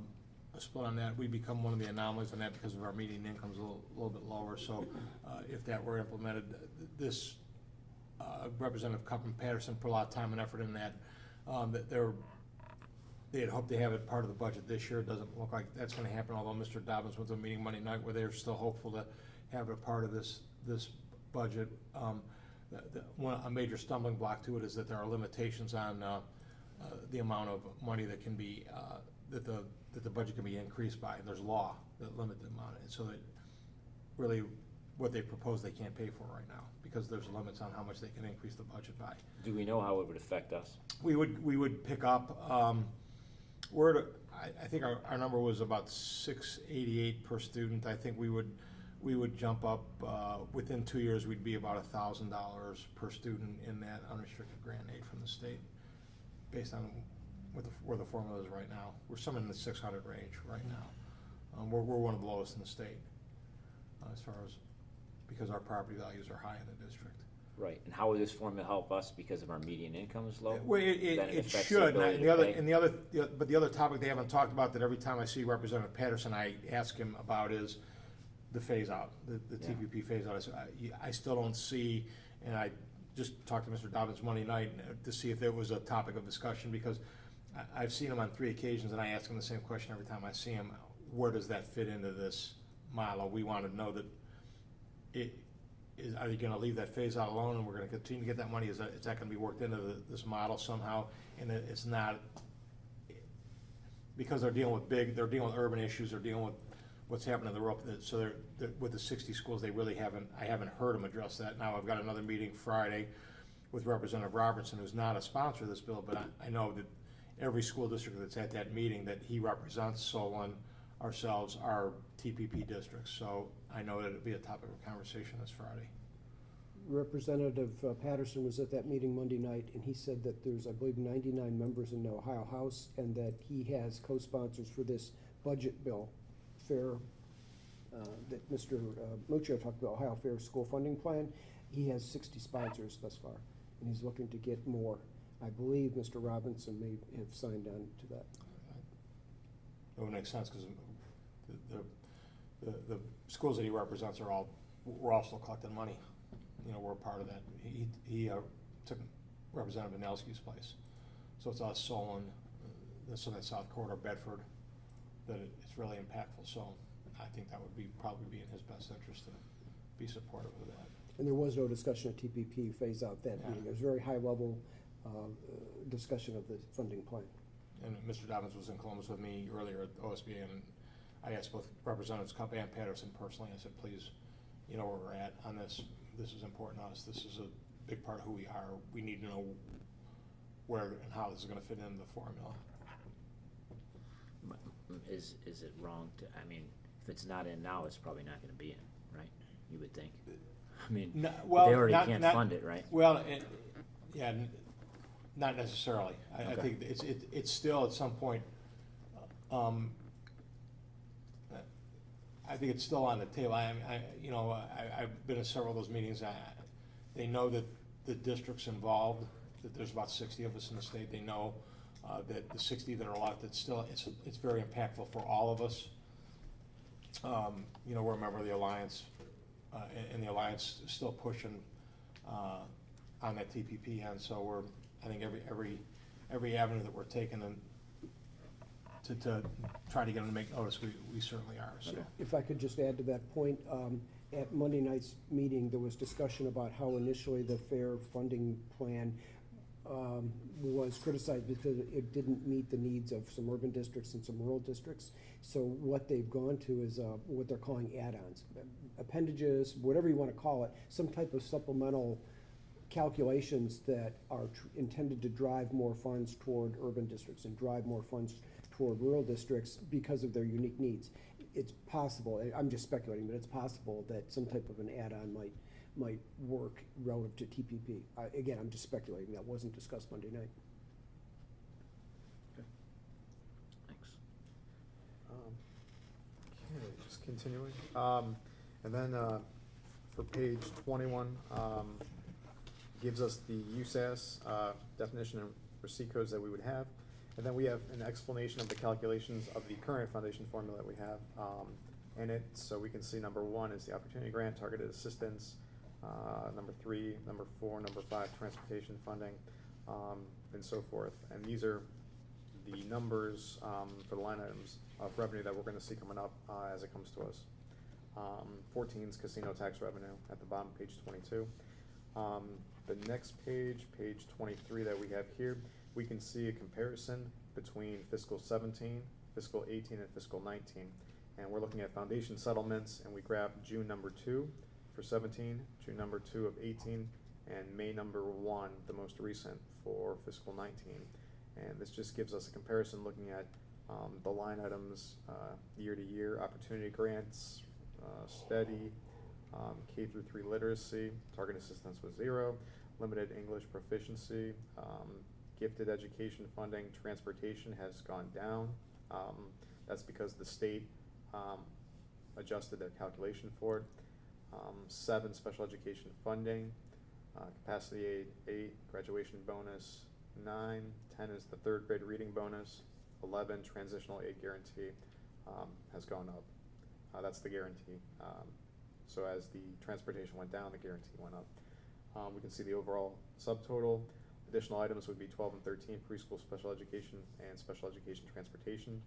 a split on that. We become one of the anomalies on that because of our median income's a little bit lower. So if that were implemented, this Representative Cupp and Patterson put a lot of time and effort in that. They had hoped to have it part of the budget this year. It doesn't look like that's gonna happen, although Mr. Dobbins went to a meeting Monday night where they're still hopeful to have it a part of this budget. A major stumbling block to it is that there are limitations on the amount of money that can be, that the budget can be increased by. There's law that limit the amount, and so that really what they propose they can't pay for right now, because there's limits on how much they can increase the budget by. Do we know how it would affect us? We would pick up, I think our number was about 688 per student. I think we would jump up, within 2 years, we'd be about $1,000 per student in that unrestricted grant aid from the state, based on where the formula is right now. We're somewhere in the 600 range right now. We're one of the lowest in the state, as far as, because our property values are high in the district. Right, and how will this formula help us because of our median income is low? Well, Then it affects the should, ability and to pay. but the other topic they haven't talked about that every time I see Representative Patterson, I ask him about is the phase out, the Yeah. TPP phase out. I said, I still don't see, and I just talked to Mr. Dobbins Monday night to see if there was a topic of discussion, because I've seen him on 3 occasions, and I ask him the same question every time I see him: where does that fit into this model? We want to know that are you going to leave that phase out alone, and we're going to continue to get that money? Is that going to be worked into this model somehow? And it's not, because they're dealing with urban issues, they're dealing with what's happening in the rural. So they're with the 60 schools, I haven't heard them address that. Now I've got another meeting Friday with Representative Robertson, who's not a sponsor of this bill, but I know that every school district that's at that meeting that he represents, Solon, ourselves, are TPP districts. So I know that it'll be a topic of conversation this Friday. Representative Patterson was at that meeting Monday night, and he said that there's, I believe, 99 members in the Ohio House, and that he has co-sponsors for this budget bill, fair, that Mr. Muccio talked about, Ohio Fair School Funding Plan. He has 60 sponsors thus far, and he's looking to get more. I believe Mr. Robinson may have signed on to that. It would make sense, because the schools that he represents we're all still collecting money. You know, we're a part of that. He took Representative Vanelski's place. So it's us, Solon, so that South Corridor, Bedford, that it's really impactful. So I think that would probably be in his best interest to be supportive of that. And there was no discussion of TPP phase out that Yeah. meeting. It was very high level discussion of the funding plan. And Mr. Dobbins was in Columbus with me earlier at OSBA, and I asked both Representatives Cup and Patterson personally. I said, please, you know where we're at on this. This is important to us. This is a big part of who we are. We need to know where and how this is going to fit into the formula. Is it wrong to, I mean, if it's not in now, it's probably not gonna be in, right? You would think. I mean, No, they already can't fund it, right? Well, not necessarily. I Okay. think it's still at some point, I think it's still on the table. I've been to several of those meetings. They know that the district's involved, that there's about 60 of us in the state. They know that the 60 that are left, it's very impactful for all of us. We're a member of the Alliance, and the Alliance is still pushing on that TPP end. So I think every avenue that we're taking to try to get them to make notice, we certainly are. So. If I could just add to that point, at Monday night's meeting, there was discussion about how initially the fair funding plan was criticized because it didn't meet the needs of some urban districts and some rural districts. So what they've gone to is what they're calling add-ons, appendages, whatever you want to call it, some type of supplemental calculations that are intended to drive more funds toward urban districts and drive more funds toward rural districts because of their unique needs. It's possible, I'm just speculating, but it's possible that some type of an add-on might work relative to TPP. Again, I'm just speculating. That wasn't discussed Monday night. Thanks. Okay, just continuing. And then for page 21, gives us the USAS definition and receipt codes that we would have. And then we have an explanation of the calculations of the current foundation formula that we have in it. So we can see number 1 is the opportunity grant, targeted assistance. Number 3, number 4, number 5, transportation funding, and so forth. And these are the numbers for the line items of revenue that we're going to see coming up as it comes to us. 14 is casino tax revenue at the bottom, page 22. The next page, page 23 that we have here, we can see a comparison between fiscal 17, fiscal 18, and fiscal 19. And we're looking at foundation settlements, and we grab June number 2 for 17, June number 2 of 18, and May number 1, the most recent, for fiscal 19. And this just gives us a comparison looking at The line items, year to year, opportunity grants, steady, K through 3 literacy, target assistance was 0, limited English proficiency, gifted education funding, transportation has gone down. That's because the state adjusted their calculation for it. 7, special education funding, capacity aid 8, graduation bonus 9, 10 is the 3rd grade reading bonus, 11, transitional aid guarantee has gone up. That's the guarantee. So as the transportation went down, the guarantee went up. We can see the overall subtotal. Additional items would be 12 and 13, preschool special education and special education transportation.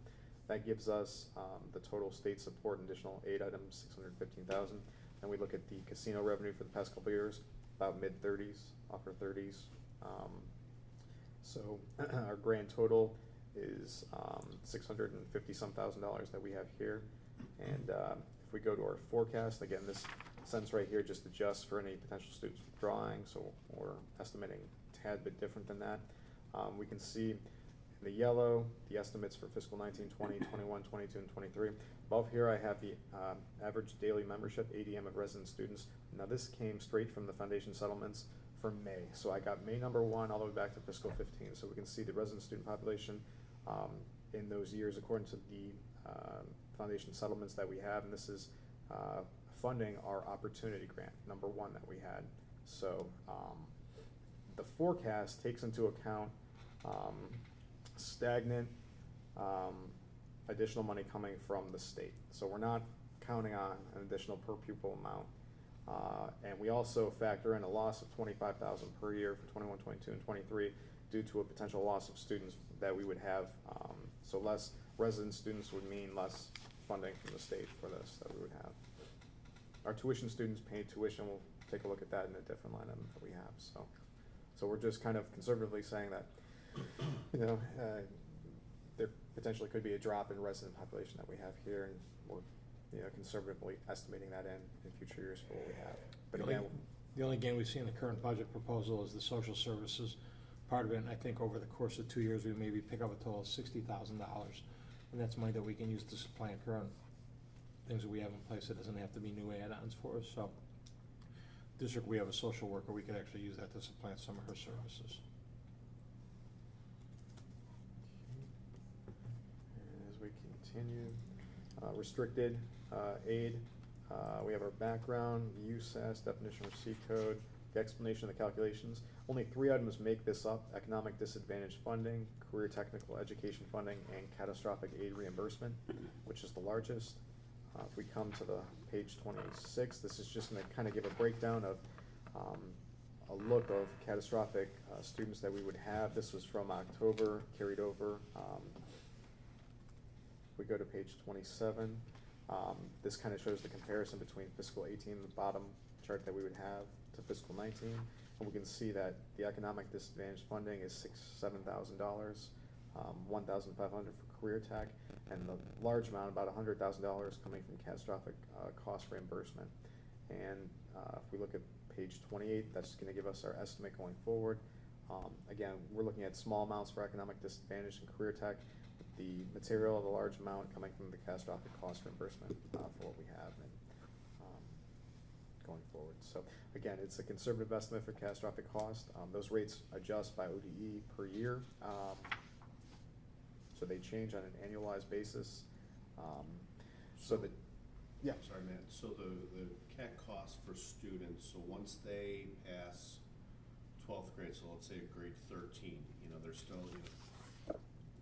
That gives us the total state support and additional aid items, $615,000. And we look at the casino revenue for the past couple of years, about mid-30s, upper 30s. So our grand total is $650-some thousand that we have here. And if we go to our forecast, again, this sentence right here just adjusts for any potential students withdrawing, so we're estimating a tad bit different than that. We can see in the yellow the estimates for fiscal 19, 20, 21, 22, and 23. Above here I have the average daily membership, ADM of resident students. Now this came straight from the foundation settlements for May. So I got May number 1 all the way back to fiscal 15. So we can see the resident student population in those years according to the foundation settlements that we have, and this is funding our opportunity grant, number 1 that we had. So the forecast takes into account stagnant additional money coming from the state. So we're not counting on an additional per pupil amount. And we also factor in a loss of $25,000 per year for 21, 22, and 23 due to a potential loss of students that we would have. So less resident students would mean less funding from the state for this that we would have. Our tuition students pay tuition. We'll take a look at that in a different line item that we have. So we're just kind of conservatively saying that, there potentially could be a drop in resident population that we have here, and we're conservatively estimating that in future years for what we have. But again, The only gain we see in the current budget proposal is the social services part of it, and I think over the course of 2 years, we maybe pick up a total of $60,000. And that's money that we can use to supplant current things that we have in place. It doesn't have to be new add-ons for us. So district, we have a social worker, we could actually use that to supplant some of her services. As we continue, restricted aid, we have our background, the USAS, definition receipt code, the explanation of the calculations. Only 3 items make this up: economic disadvantage funding, career technical education funding, and catastrophic aid reimbursement, which is the largest. If we come to the page 26, this is just going to kind of give a breakdown of a look of catastrophic students that we would have. This was from October, carried over. If we go to page 27, this kind of shows the comparison between fiscal 18, the bottom chart that we would have, to fiscal 19. And we can see that the economic disadvantage funding is $7,000, $1,500 for career tech, and the large amount, about $100,000, coming from catastrophic cost reimbursement. And if we look at page 28, that's going to give us our estimate going forward. Again, we're looking at small amounts for economic disadvantage and career tech, the material, the large amount coming from the catastrophic cost reimbursement for what we have and going forward. So again, it's a conservative estimate for catastrophic cost. Those rates adjust by ODE per year. So they change on an annualized basis. Yeah. Sorry, Matt, so the CAT cost for students, so once they pass 12th grade, so let's say grade 13, they're still,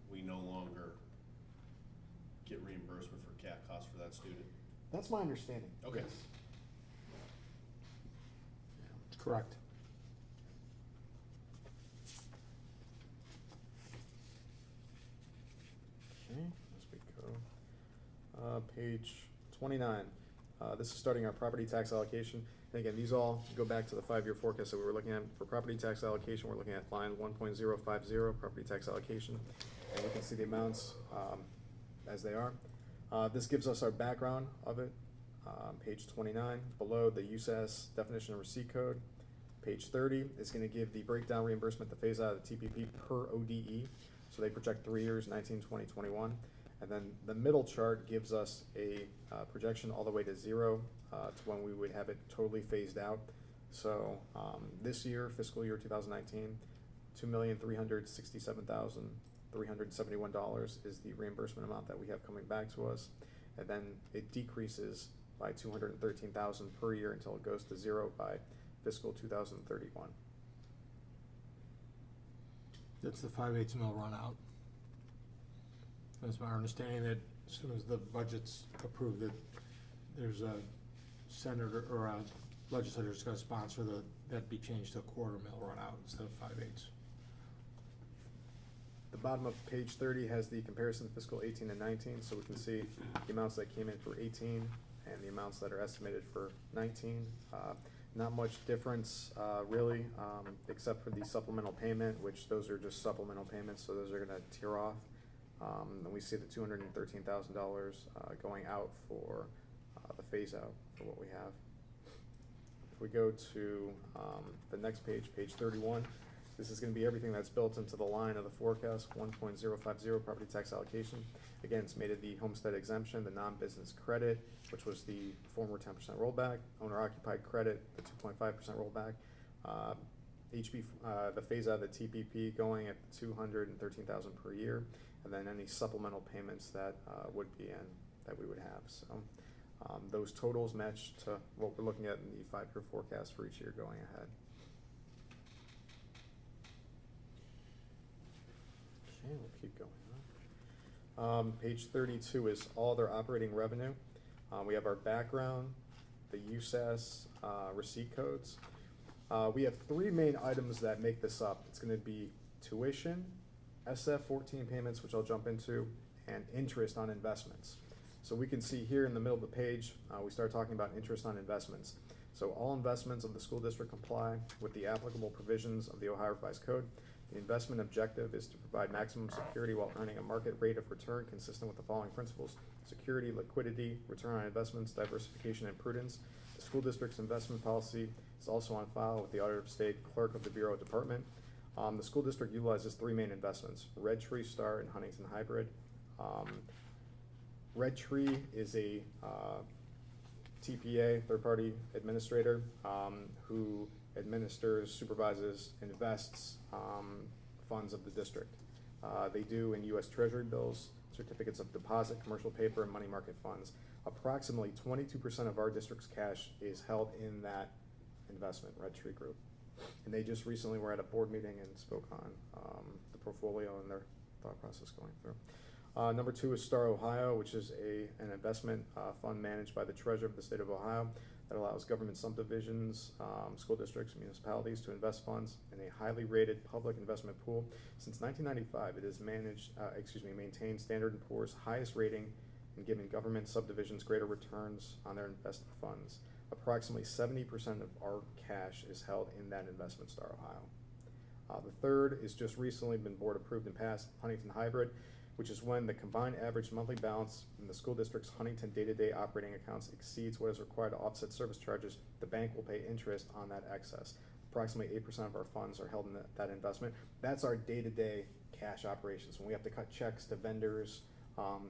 we no longer get reimbursement for CAT costs for that student? That's my understanding. Okay. Yes. Correct. Okay, as we go. Page 29. This is starting our property tax allocation. And again, these all go back to the 5-year forecast that we were looking at. For property tax allocation, we're looking at line 1.050, property tax allocation. And we can see the amounts as they are. This gives us our background of it. Page 29, below the USAS definition and receipt code. Page 30 is going to give the breakdown reimbursement, the phase out of the TPP per ODE. So So they project 3 years, 19, 20, 21. And then the middle chart gives us a projection all the way to 0 to when we would have it totally phased out. So this year, fiscal year 2019, $2,367,371 is the reimbursement amount that we have coming back to us. And then it decreases by $213,000 per year until it goes to 0 by fiscal 2031. That's the 5/8 mil run out. That's my understanding that as soon as the budget's approved, that there's a senator or a legislator that's gonna sponsor that be changed to a 1/4 mil run out instead of 5/8. The bottom of page 30 has the comparison of fiscal 18 and 19, so we can see the amounts that came in for 18 and the amounts that are estimated for 19. Not much difference, really, except for the supplemental payment, which those are just supplemental payments, so those are gonna tear off. And we see the $213,000 going out for the phase out for what we have. If we go to the next page, page 31, this is gonna be everything that's built into the line of the forecast, 1.050 property tax allocation. Again, it's made of the homestead exemption, the non-business credit, which was the former 10% rollback, owner-occupied credit, the 2.5% rollback, the phase out of the TPP going at 213,000 per year, and then any supplemental payments that would be in, that we would have. So those totals match to what we're looking at in the 5-year forecast for each year going ahead. Okay, we'll keep going on. Page 32 is all their operating revenue. We have our background, the USAS receipt codes. We have 3 main items that make this up. It's going to be tuition, SF-14 payments, which I'll jump into, and interest on investments. So we can see here in the middle of the page, we start talking about interest on investments. So all investments of the school district comply with the applicable provisions of the Ohio Revised Code. The investment objective is to provide maximum security while earning a market rate of return consistent with the following principles: security, liquidity, return on investments, diversification, and prudence. The school district's investment policy is also on file with the Auditor of State, Clerk of the Bureau Department. The school district utilizes 3 main investments: Red Tree, Star, and Huntington Hybrid. Red Tree is a TPA, third-party administrator, who administers, supervises, invests funds of the district. They do in U.S. Treasury bills, certificates of deposit, commercial paper, and money market funds. Approximately 22% of our district's cash is held in that investment, Red Tree Group. And they just recently were at a board meeting and spoke on the portfolio and their thought process going through. Number 2 is Star Ohio, which is an investment fund managed by the Treasurer of the State of Ohio that allows government subdivisions, school districts, and municipalities to invest funds in a highly rated public investment pool. Since 1995, it has maintained Standard & Poor's highest rating and given government subdivisions greater returns on their invested funds. Approximately 70% of our cash is held in that investment, Star Ohio. The third is just recently been board approved and passed, Huntington Hybrid, which is when the combined average monthly balance in the school district's Huntington day-to-day operating accounts exceeds what is required to offset service charges. The bank will pay interest on that excess. Approximately 8% of our funds are held in that investment. That's our day-to-day cash operations. When we have to cut checks to vendors,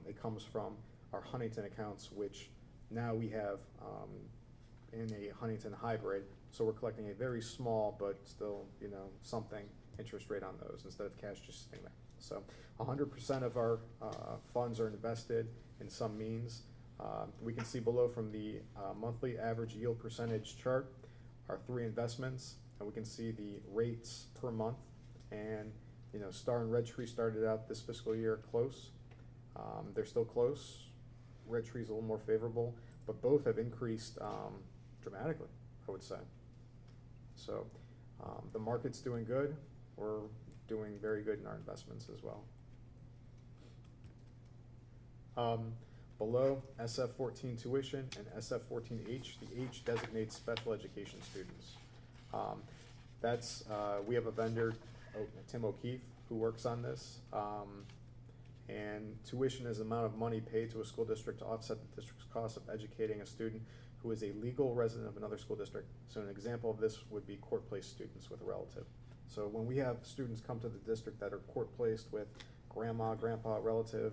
it comes from our Huntington accounts, which now we have in a Huntington Hybrid. So we're collecting a very small, but still, something interest rate on those instead of cash just sitting there. So 100% of our funds are invested in some means. We can see below from the monthly average yield percentage chart our 3 investments, and we can see the rates per month. And Star and Red Tree started out this fiscal year close. They're still close. Red Tree's a little more favorable, but both have increased dramatically, I would say. So the market's doing good. We're doing very good in our investments as well. Below, SF-14 tuition and SF-14H. The H designates special education students. We have a vendor, Tim O'Keefe, who works on this. And tuition is the amount of money paid to a school district to offset the district's cost of educating a student who is a legal resident of another school district. So an example of this would be court-placed students with a relative. So when we have students come to the district that are court-placed with grandma, grandpa, relative,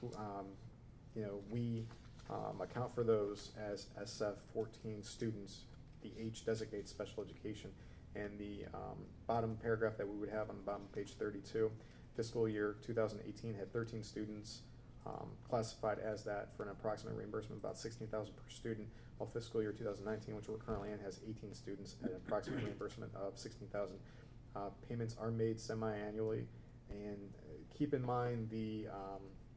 who, you know, we account for those as SF-14 students. The H designates special education. And the bottom paragraph that we would have on the bottom of page 32, fiscal year 2018 had 13 students classified as that for an approximate reimbursement of about $16,000 per student, while fiscal year 2019, which we're currently in, has 18 students at an approximate reimbursement of $16,000. Payments are made semi-annually, and keep in mind the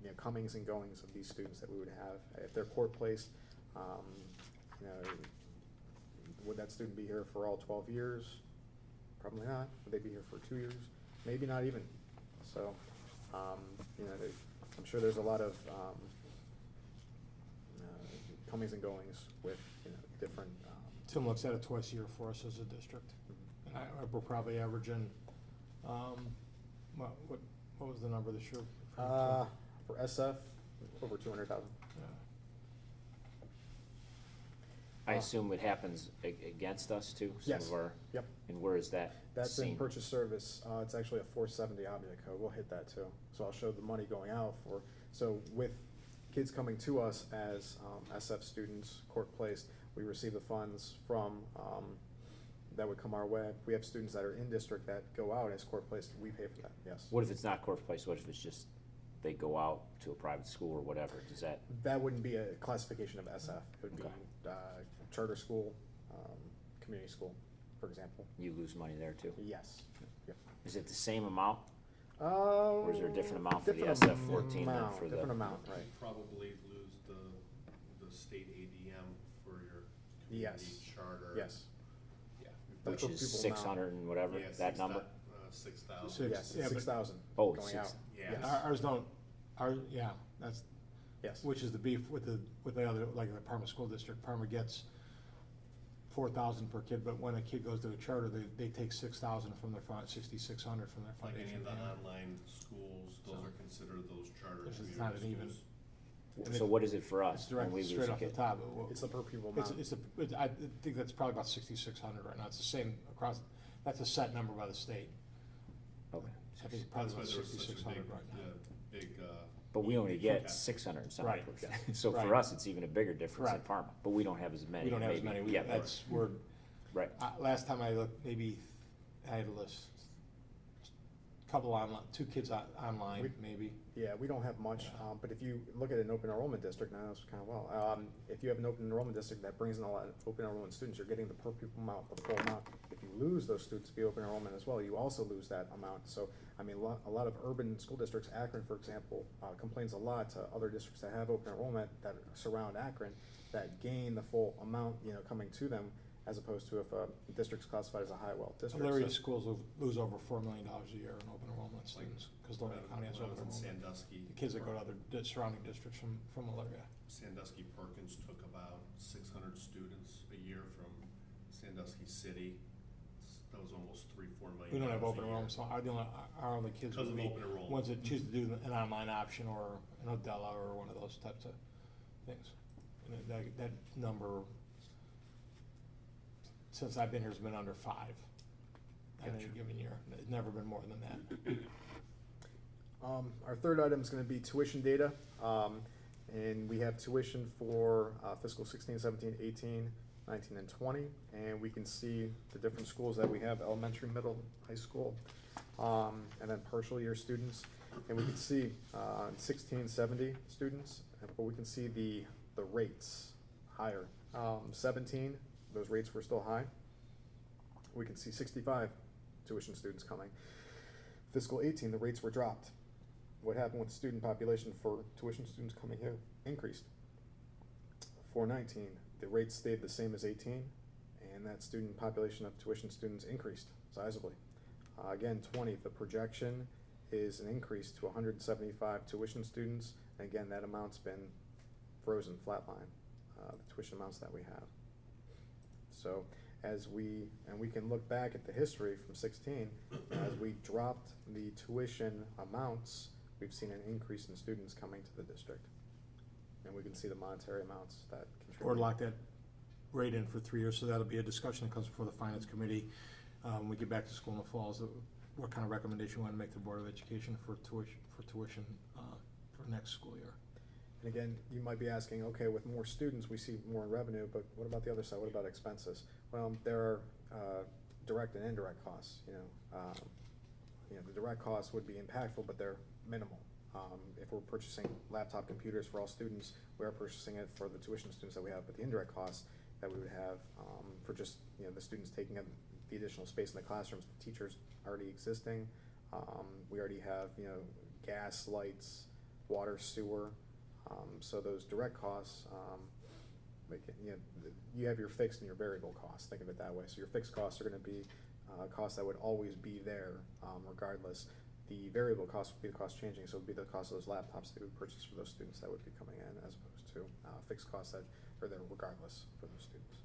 you know, comings and goings of these students that we would have. If they're court placed, you know, would that student be here for all 12 years? Probably not. Would they be here for 2 years? Maybe not even. So, you know, I'm sure there's a lot of comings and goings with, you know, different. Tim looks at it twice a year for us as a district. And we're probably averaging, what was the number this year? For SF, over 200,000. Yeah. I assume it happens against us too? Some Yes. of our- Yep. And where is that That's in seen? purchase service. It's actually a 470 object code. We'll hit that too. So I'll show the money going out for, so with kids coming to us as SF students, court placed, we receive the funds from, that would come our way. We have students that are in district that go out as court placed, we pay for that, yes. What if it's not court place? What if it's just they go out to a private school or whatever? Does that, That wouldn't be a classification of SF. It would be Okay. charter school, community school, for example. you lose money there too? Yes. Yep. Is it the same amount? Or is there a different amount for the different SF-14 than amount, for the- different amount, right? You probably lose the state ADM for your Yes. community charter. Yes. Yeah. Which That's is what people 600 and whatever, Yeah, that number? 6,000. Six. Yes, Yeah, but- 6,000 Oh, going 6. out. Yeah. Yes. Ours don't, yeah, that's, Yes. which is the beef with the other, like the Parma School District. Parma gets 4,000 per kid, but when a kid goes to a charter, they take 6,000 from their fund, 6,600 from their Like any foundation. of the online schools, those are considered those charter This is community not an even- schools. And So what is it for us It's when direct, we lose straight a off the kid? top. It's the per pupil It's, amount. I think that's probably about 6,600 right now. It's the same across, that's a set number by the state. Okay. I think it's probably That's why about there was such a 6,600 big, right now. big, But we only big get forecast. 600 and something. Right. per- So for Right. us, it's even a bigger difference than Correct. Parma, but we don't have as many. We don't have as maybe. many. Yeah, That's, we're, right. last time I looked, maybe I had a list, couple online, 2 kids online, maybe. Yeah, we don't have much, but if you look at an open enrollment district, now that's kind of well, if you have an open enrollment district that brings in a lot of open enrollment students, you're getting the per pupil amount, the full amount. If you lose those students to be open enrollment as well, you also lose that amount. So, I mean, a lot of urban school districts, Akron, for example, complains a lot to other districts that have open enrollment that surround Akron, that gain the full amount, you know, coming to them, as opposed to if a district's classified as a high wealth district. Elyria So- schools will lose over $4 million a year in open enrollment students, because Lorraine County has When I open was in enrollment. Sandusky. The kids that go to other surrounding districts from Elyria. Sandusky Perkins took about 600 students a year from Sandusky City. That was almost $3-4 million. We don't have a open year. enrollment, so our only kids Because would of be open enrollment. ones that choose to do an online option or an Odella or one of those types of things. And that number, since I've been here, has been under 5 in any Gotcha. given year. It's never been more than that. Our third item is gonna be tuition data. And we have tuition for fiscal 16, 17, 18, 19, and 20. And we can see the different schools that we have, elementary, middle, high school, and then partial year students. And we can see 16, 70 students, but we can see the rates higher. 17, those rates were still high. We can see 65 tuition students coming. Fiscal 18, the rates were dropped. What happened with the student population for tuition students coming here? Increased. For 19, the rates stayed the same as 18, and that student population of tuition students increased sizably. Again, 20, the projection is an increase to 175 tuition students, and again, that amount's been frozen, flatline, the tuition amounts that we have. So as we can look back at the history from 16, as we dropped the tuition amounts, we've seen an increase in students coming to the district. And we can see the monetary amounts that contribute. Board locked that rate in for 3 years, so that'll be a discussion that comes before the finance committee. When we get back to school in the fall, so what kind of recommendation you want to make to the Board of Education for tuition for next school year. And again, you might be asking, okay, with more students, we see more in revenue, but what about the other side? What about expenses? Well, there are direct and indirect costs, the direct costs would be impactful, but they're minimal. If we're purchasing laptop computers for all students, we are purchasing it for the tuition students that we have, but the indirect costs that we would have for just, the students taking up the additional space in the classrooms, the teachers already existing. We already have, gas, lights, water, sewer. So those direct costs, you have your fixed and your variable costs, think of it that way. So your fixed costs are gonna be costs that would always be there regardless. The variable cost would be the cost changing, so it would be the cost of those laptops that we would purchase for those students that would be coming in, as opposed to fixed costs that are there regardless for those students.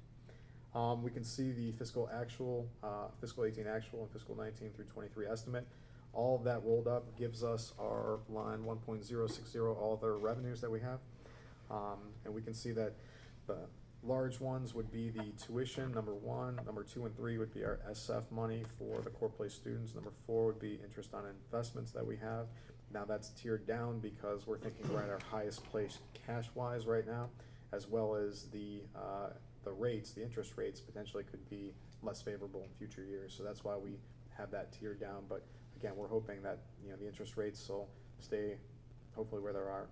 We can see the fiscal 18 actual and fiscal 19 through 23 estimate. All of that rolled up gives us our line 1.060, all the revenues that we have. And we can see that the large ones would be the tuition, number 1, number 2 and 3 would be our SF money for the core place students, number 4 would be interest on investments that we have. Now that's tiered down because we're thinking we're at our highest place cash-wise right now, as well as the rates, the interest rates potentially could be less favorable in future years. So that's why we have that tiered down. But again, we're hoping that the interest rates will stay hopefully where they're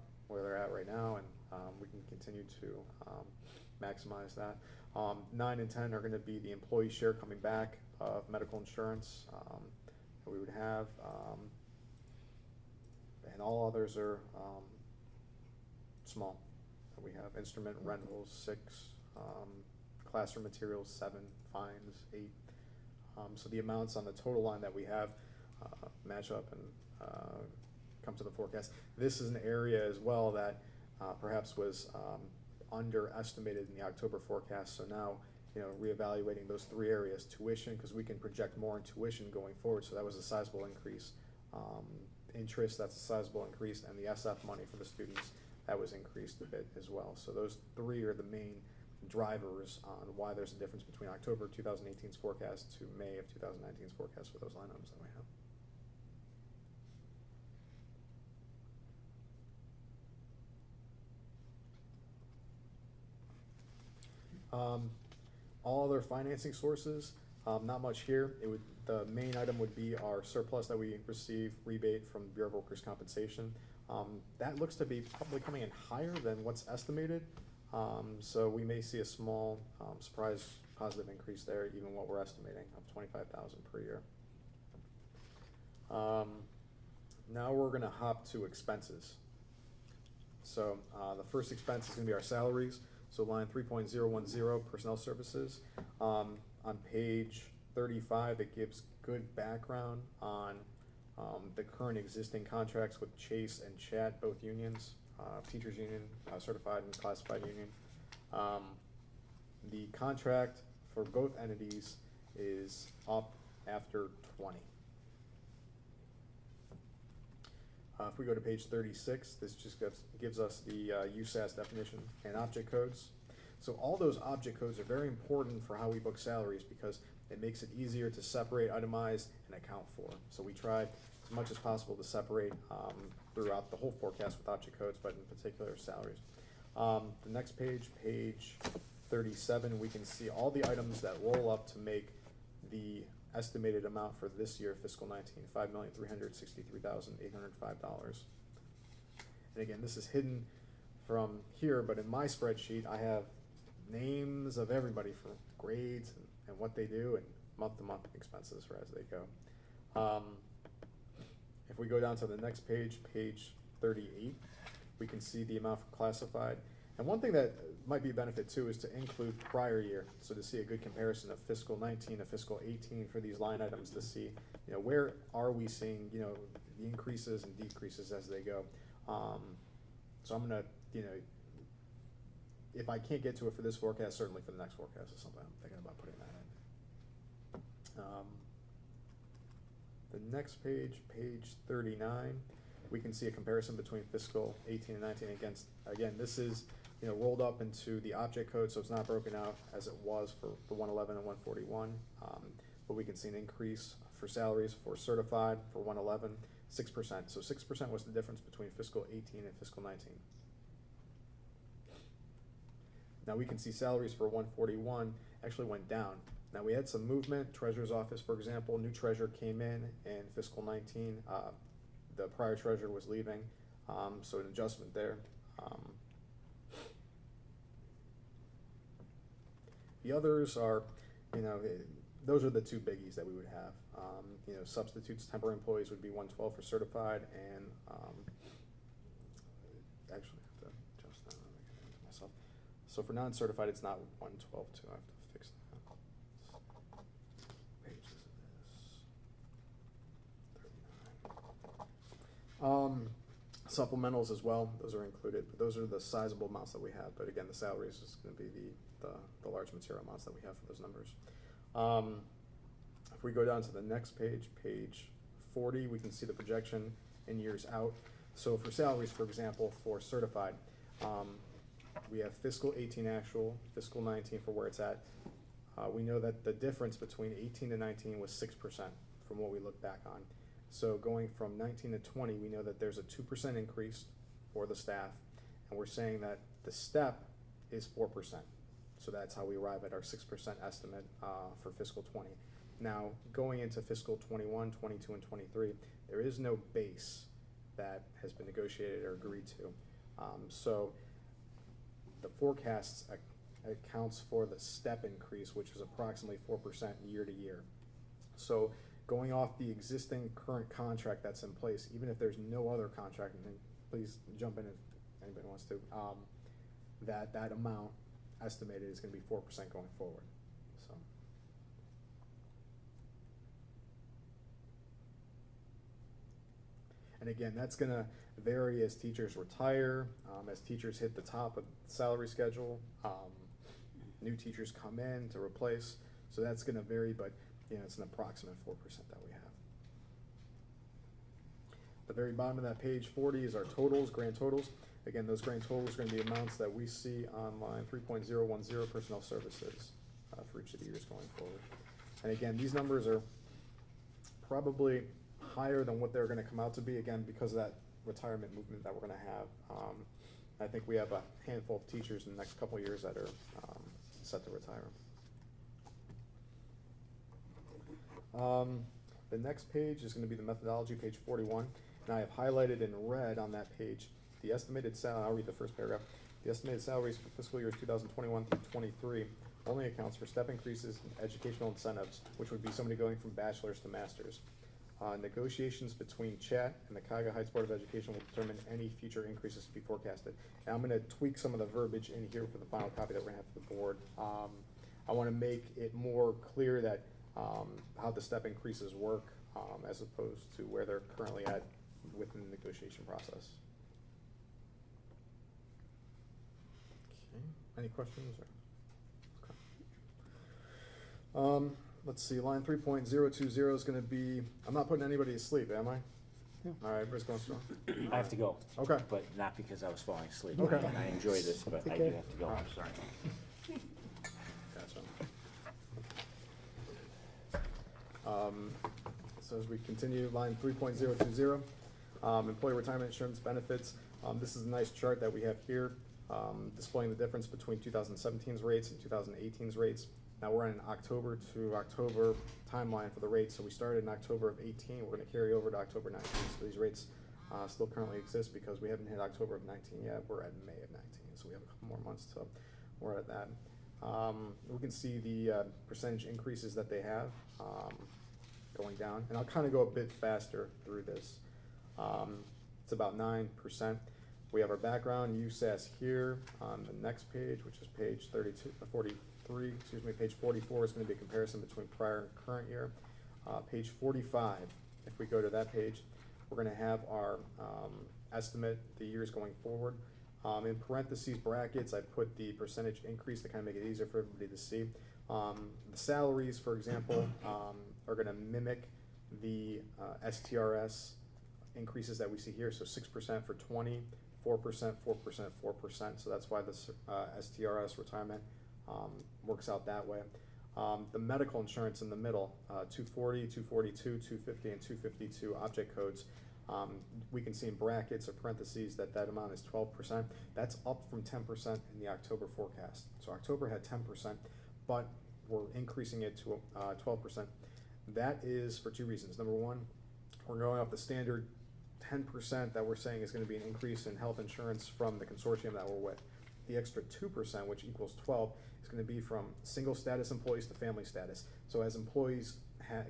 at right now, and we can continue to maximize that. 9 and 10 are going to be the employee share coming back of medical insurance that we would have, and all others are small. We have instrument rentals 6, classroom materials 7, fines 8. So the amounts on the total line that we have match up and come to the forecast. This is an area as well that perhaps was underestimated in the October forecast. So now, reevaluating those 3 areas: tuition, because we can project more in tuition going forward. So that was a sizable increase. Interest, that's a sizable increase, and the SF money for the students, that was increased a bit as well. So those 3 are the main drivers on why there's a difference between October 2018's forecast to May of 2019's forecast for those line items that we have. All other financing sources, not much here. The main item would be our surplus that we receive rebate from the Bureau of Workers' Compensation. That looks to be probably coming in higher than what's estimated. So we may see a small surprise positive increase there, even what we're estimating of $25,000 per year. Now we're going to hop to expenses. So the first expense is going to be our salaries. So line 3.010, personnel services. On page 35, it gives good background on the current existing contracts with Chase and Chat, both unions, teachers union, certified and classified union. The contract for both entities is up after 20. If we go to page 36, this just gives us the USAS definition and object codes. So all those object codes are very important for how we book salaries because it makes it easier to separate, itemize, and account for. So we try as much as possible to separate throughout the whole forecast with object codes, but in particular salaries. The next page, page 37, we can see all the items that roll up to make the estimated amount for this year, fiscal 19, $5,363,805. And again, this is hidden from here, but in my spreadsheet, I have names of everybody for grades and what they do and month-to-month expenses for as they go. If we go down to the next page, page 38, we can see the amount for classified. And one thing that might be a benefit too is to include prior year, so to see a good comparison of fiscal 19 to fiscal 18 for these line items to see, where are we seeing, the increases and decreases as they go. So I'm gonna, if I can't get to it for this forecast, certainly for the next forecast is something I'm thinking about putting that in. The next page, page 39, we can see a comparison between fiscal 18 and 19 again, this is, rolled up into the object code, so it's not broken out as it was for the 111 and 141, but we can see an increase for salaries for certified for 111, 6%. So 6% was the difference between fiscal 18 and fiscal 19. Now we can see salaries for 141 actually went down. Now we had some movement. Treasurer's office, for example, new treasurer came in fiscal 19. The prior treasurer was leaving, so an adjustment there. The others are, those are the two biggies that we would have. Substitutes, temporary employees would be 112 for certified, and actually I have to adjust that. I'll make it into myself. So for non-certified, it's not 112 too. I have to fix that. Page is this. 39. Supplementals as well, those are included, but those are the sizable amounts that we have. But again, the salaries is going to be the large material amounts that we have for those numbers. If we go down to the next page, page 40, we can see the projection in years out. So for salaries, for example, for certified, we have fiscal 18 actual, fiscal 19 for where it's at. We know that the difference between 18 to 19 was 6% from what we look back on. So going from 19 to 20, we know that there's a 2% increase for the staff, and we're saying that the step is 4%. So that's how we arrive at our 6% estimate for fiscal 20. Now, going into fiscal 21, 22, and 23, there is no base that has been negotiated or agreed to. So the forecasts accounts for the step increase, which is approximately 4% year to year. So going off the existing current contract that's in place, even if there's no other contract, and please jump in if anybody wants to, that amount estimated is going to be 4% going forward. So. And again, that's going to vary as teachers retire, as teachers hit the top of the salary schedule, new teachers come in to replace. So that's going to vary, but it's an approximate 4% that we have. The very bottom of that page 40 is our totals, grand totals. Again, those grand totals are going to be amounts that we see on line 3.010 personnel services for each of the years going forward. And again, these numbers are probably higher than what they're going to come out to be, again, because of that retirement movement that we're going to have. I think we have a handful of teachers in the next couple of years that are set to retire. The next page is going to be the methodology, page 41, and I have highlighted in red on that page the estimated salary. I'll read the first paragraph. The estimated salaries for fiscal years 2021 through 23 only accounts for step increases in educational incentives, which would be somebody going from bachelor's to master's. Negotiations between CHAT and the Cuyahoga Heights Board of Education will determine any future increases to be forecasted. And I'm going to tweak some of the verbiage in here for the final copy that we're going to have for the board. I want to make it more clear that how the step increases work as opposed to where they're currently at within the negotiation process. Okay. Any questions? Okay. Let's see, line 3.020 is going to be, I'm not putting anybody to sleep, am I? No. All right, everybody's going strong. I have to go. Okay. But not because I was falling asleep. Okay. And I enjoy this, but I do Okay. have to go. I'm sorry. Gotcha. So as we continue, line 3.020, employee retirement insurance benefits. This is a nice chart that we have here, displaying the difference between 2017's rates and 2018's rates. Now we're in an October to October timeline for the rates, so we started in October of 18. We're going to carry over to October 19. So these rates still currently exist because we haven't hit October of 19 yet. We're at May of 19, so we have a couple more months to we're at that. We can see the percentage increases that they have going down, and I'll kind of go a bit faster through this. It's about 9%. We have our background USAS here on the next page, which is page 43, page 44 is going to be a comparison between prior and current year. Page 45, if we go to that page, we're going to have our estimate, the years going forward. In parentheses brackets, I put the percentage increase to kind of make it easier for everybody to see. The salaries, for example, are going to mimic the STRS increases that we see here. So 6% for 20, 4%, 4%, 4%. So that's why the STRS retirement works out that way. The medical insurance in the middle, 240, 242, 250, and 252 object codes. We can see in brackets or parentheses that that amount is 12%. That's up from 10% in the October forecast. So October had 10%, but we're increasing it to 12%. That is for two reasons. Number one, we're going off the standard 10% that we're saying is going to be an increase in health insurance from the consortium that we're with. The extra 2%, which equals 12, is going to be from single status employees to family status. So as employees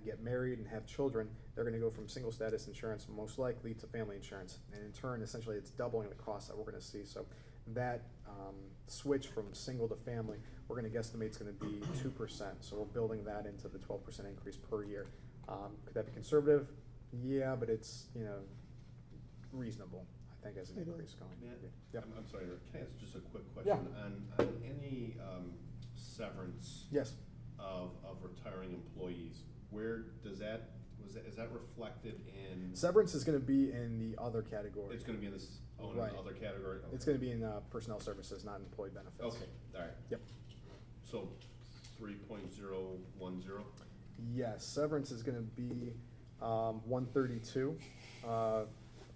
get married and have children, they're going to go from single status insurance most likely to family insurance. And in turn, essentially, it's doubling the cost that we're going to see. So that switch from single to family, we're going to guesstimate it's going to be 2%. So we're building that into the 12% increase per year. Could that be conservative? Yeah, but it's, you know, reasonable, I think, as an increase going. Matt, Yep. I'm sorry, can I ask just a quick Yeah. question? On any severance Yes. of retiring employees, where does that, is that reflected in? Severance is going to be in the other category. It's gonna be in this, in Right. the other category? It's going to be in personnel services, not employee benefits. Okay, all right. Yep. So 3.010? Yes, severance is going to be 132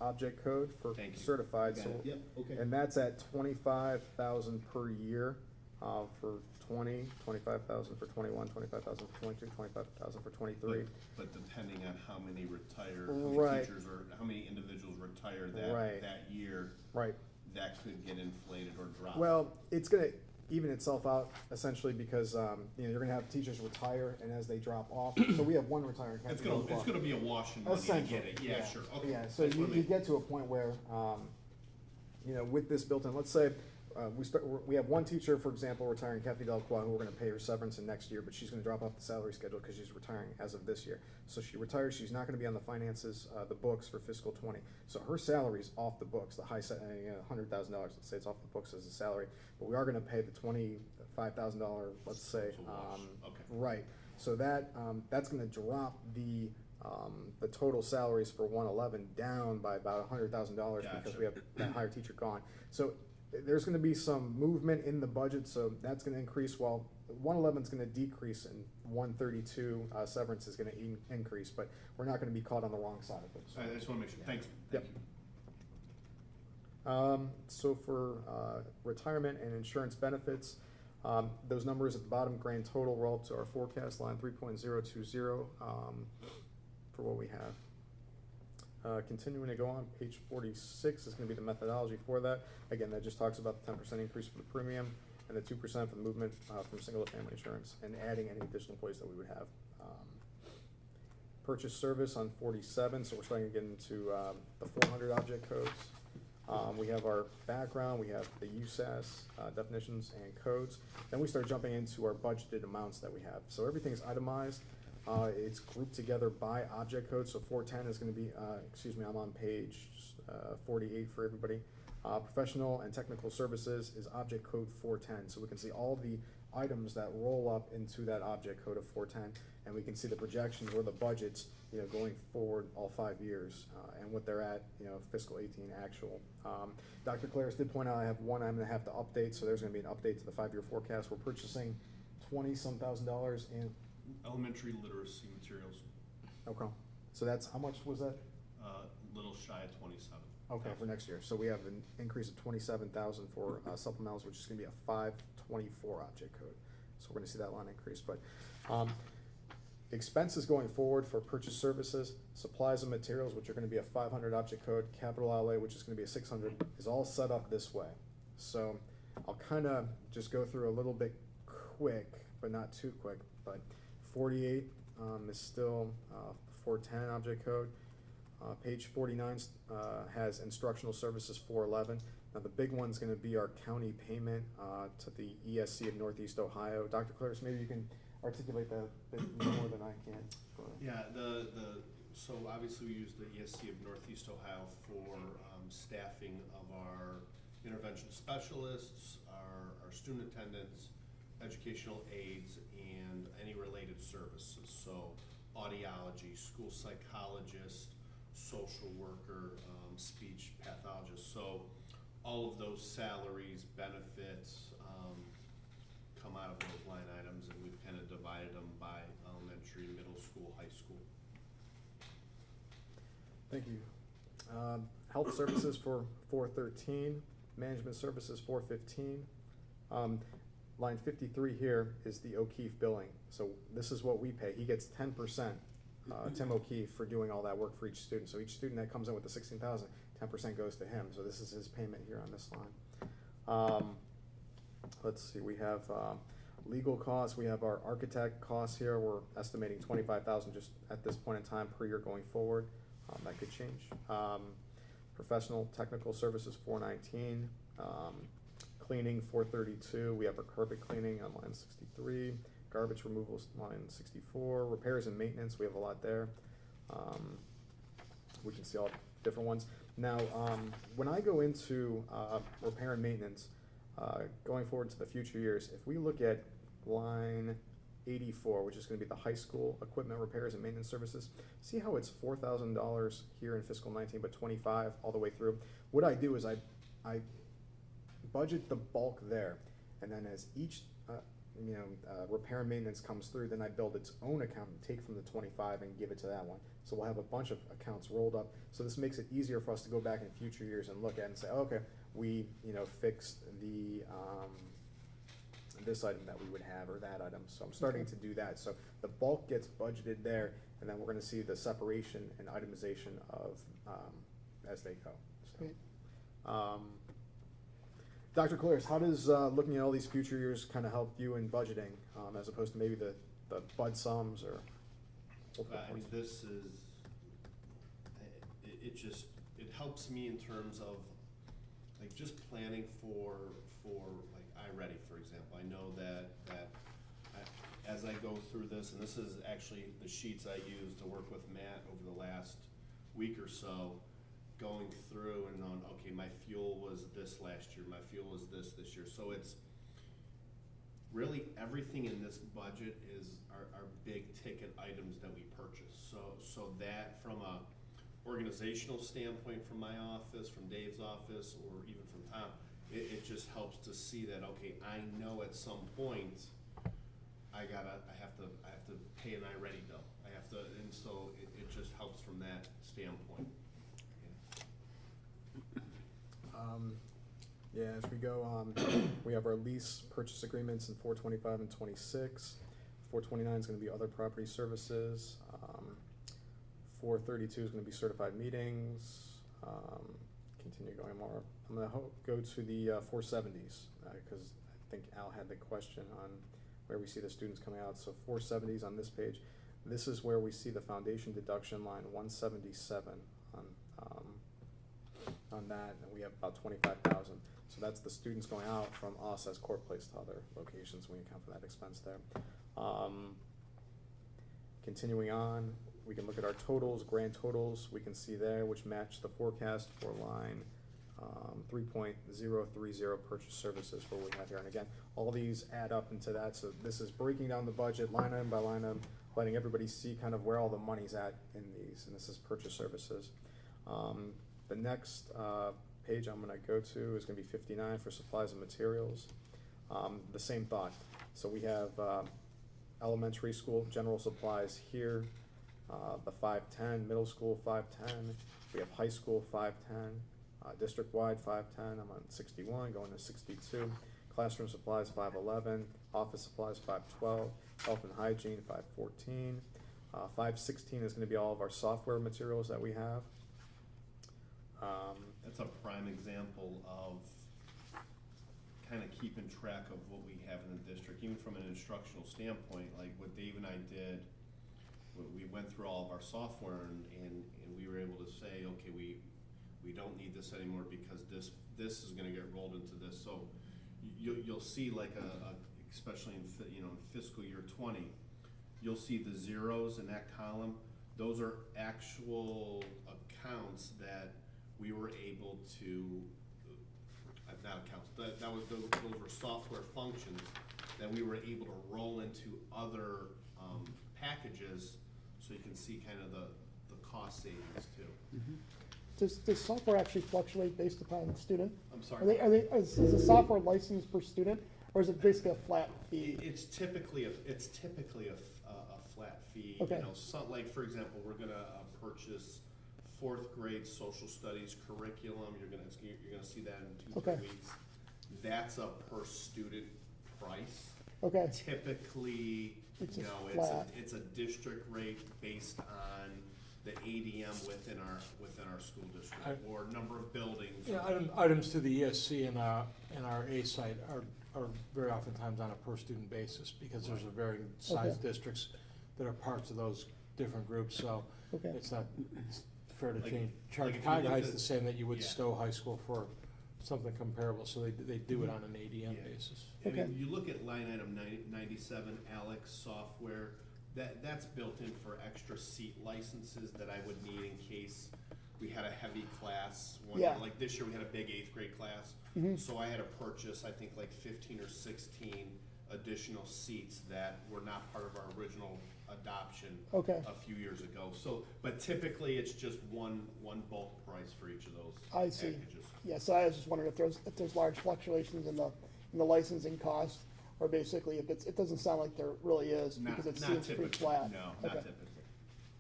object code for Thank you. certified. Got So, it. Yep, okay. and that's at 25,000 per year for 25,000 for 21, 25,000 for 22, 25,000 for 23. But depending on how many retire, how Right. many teachers or how many individuals retire Right. that year, Right. that could get inflated or dropped. Well, it's going to even itself out essentially because you know, you're going to have teachers retire, and as they drop off, so we have one retiring. It's gonna be a wash and money, I Essentially, get it, yeah, sure, okay. Yeah, so That's what I you mean. get to a point where, you know, with this built in, let's say, we have one teacher, for example, retiring, Kathy Delacroix, who we're gonna pay her severance in next year, but she's gonna drop off the salary schedule because she's retiring as of this year. So she retires, she's not gonna be on the finances, the books for fiscal 20. So her salary's off the books, the high, $100,000, let's say it's off the books as a salary, but we are gonna pay the $25,000, let's say. It's a wash. Okay. Right, so that, that's gonna drop the total salaries for 111 down by about $100,000 because Gotcha. we have that higher teacher gone. So there's gonna be some movement in the budget, so that's gonna increase, while 111 is gonna decrease and 132 severance is gonna increase, but we're not gonna be caught on the wrong side of it. So. I just wanna make sure, thanks, Yep. thank you. So for retirement and insurance benefits, those numbers at the bottom, grand total, roll up to our forecast line 3.020 for what we have. Continuing to go on, page 46 is going to be the methodology for that. Again, that just talks about the 10% increase for the premium and the 2% for the movement from single to family insurance, and adding any additional employees that we would have. Purchase service on 47, so we're starting to get into the 400 object codes. We have our background, we have the USAS definitions and codes. Then we start jumping into our budgeted amounts that we have. So everything's itemized. It's grouped together by object code. So 410 is going to be, I'm on page 48 for everybody. Professional and technical services is object code 410. So we can see all the items that roll up into that object code of 410, and we can see the projections or the budgets, you know, going forward all 5 years, and what they're at, you know, fiscal 18 actual. Dr. Claris did point out I have one I'm gonna have to update, so there's gonna be an update to the 5-year forecast. We're purchasing $20-some thousand in, Elementary literacy materials, okay, so that's, how much was that? little shy of 27. Okay, for next year, so we have an increase of 27,000 for supplementals, which is gonna be a 524 object code. So we're gonna see that line increase, but, expenses going forward for purchase services, supplies and materials, which are gonna be a 500 object code, capital outlay, which is gonna be a 600, is all set up this way. So I'll kinda just go through a little bit quick, but not too quick, but 48 is still 410 object code. Page 49 has instructional services 411. Now the big one's gonna be our county payment to the ESC of Northeast Ohio. Dr. Claris, maybe you can articulate that a bit more than I can. Go ahead. Yeah, so obviously we use the ESC of Northeast Ohio for staffing of our intervention specialists, our student attendants, educational aides, and any related services. So audiology, school psychologist, social worker, speech pathologist. So all of those salaries, benefits, come out of those line items, and we've kind of divided them by elementary, middle school, high school. Thank you. Health services for 413, management services 415. Line 53 here is the O'Keefe billing. So this is what we pay. He gets 10%, Tim O'Keefe, for doing all that work for each student. So each student that comes in with the 16,000, 10% goes to him. So this is his payment here on this line. Let's see, we have legal costs. We have our architect costs here. We're estimating 25,000 just at this point in time per year going forward. That could change. Professional technical services 419. Cleaning 432. We have our carpet cleaning on line 63. Garbage removal line 64. Repairs and maintenance, we have a lot there. We can see all different ones. Now, when I go into repair and maintenance, going forward to the future years, if we look at line 84, which is going to be the high school equipment repairs and maintenance services, see how it's $4,000 here in fiscal 19, but 25 all the way through. What I do is I budget the bulk there, and then as each repair and maintenance comes through, then I build its own account and take from the 25 and give it to that one. So we'll have a bunch of accounts rolled up. So this makes it easier for us to go back in future years and look at it and say, oh, okay, we fixed the this item that we would have or that item. So I'm starting to do that. So the bulk gets budgeted there, and then we're going to see the separation and itemization of as they go. So, Great. Dr. Clears, how does looking at all these future years kind of help you in budgeting, as opposed to maybe the bud sums or? I mean, this is, it helps me in terms of, like, just planning for like iReady, for example. I know that as I go through this, and this is actually the sheets I used to work with Matt over the last week or so, going through and on, okay, my fuel was this last year, my fuel was this year. So it's really everything in this budget is our big ticket items that we purchase. So that from a organizational standpoint from my office, from Dave's office, or even from Tom, it just helps to see that, okay, I know at some point I have to pay an iReady bill. And so it just helps from that standpoint. As we go on, we have our lease purchase agreements in 425 and 26. 429 is going to be other property services. 432 is going to be certified meetings. Continue going more. I'm going to go to the 470s because I think Al had the question on where we see the students coming out. So 470s on this page. This is where we see the foundation deduction line 177 on that, and we have about 25,000. So that's the students going out from us as Court Place to other locations. We account for that expense there. Continuing on, we can look at our totals, grand totals. We can see there which match the forecast for line 3.030 purchase services for what we have here. And again, all these add up into that. So this is breaking down the budget line item by line item, letting everybody see kind of where all the money's at in these. And this is purchase services. The next page I'm going to go to is going to be 59 for supplies and materials. The same thought. So we have elementary school general supplies here, the 510, middle school 510. We have high school 510, district-wide 510. I'm on 61, going to 62. Classroom supplies 511, office supplies 512, health and hygiene 514. 516 is going to be all of our software materials that we have. That's a prime example of kind of keeping track of what we have in the district, even from an instructional standpoint. Like what Dave and I did, we went through all of our software and we were able to say, okay, we don't need this anymore because this is going to get rolled into this. So you'll see, like especially in fiscal year 20, you'll see the zeros in that column. Those are actual accounts that we were able to, not accounts, those were software functions that we were able to roll into other packages, so you can see kind of the cost savings too. Does software actually fluctuate based upon the student? I'm sorry. Is the software licensed per student, Or is it basically a flat fee? It's typically a flat fee, you Okay. know, like, for example, we're gonna purchase fourth grade social studies curriculum, you're gonna see that in 2-3 Okay. weeks. That's a per student price. Okay, Typically, It's you just know, flat. it's a district rate based on the ADM within our school district, or number of buildings. Yeah, items to the ESC and our A site are very oftentimes on a per student basis, because there's a varying size Okay. districts that are parts of those different groups, so okay, it's not fair to Like- charge like if you Cuyahoga look Heights at- the same that you would yeah. Stowe High School for something comparable, so they do it on an ADM Yeah. basis. I mean, Okay. you look at line item 97, Alex software, that's built in for extra seat licenses that I would need in case we had a heavy class. One year, Yeah. like this year, we had a big 8th grade class, Mhm. so I had to purchase, I think, like 15 or 16 additional seats that were not part of our original adoption okay, a few years ago. So, but typically, it's just one bulk price for each of those I see. packages. yeah, so I was just wondering if there's large fluctuations in the licensing cost, or basically if it doesn't sound like there really is, because it Not seems pretty typically, flat. no, Okay. not typically.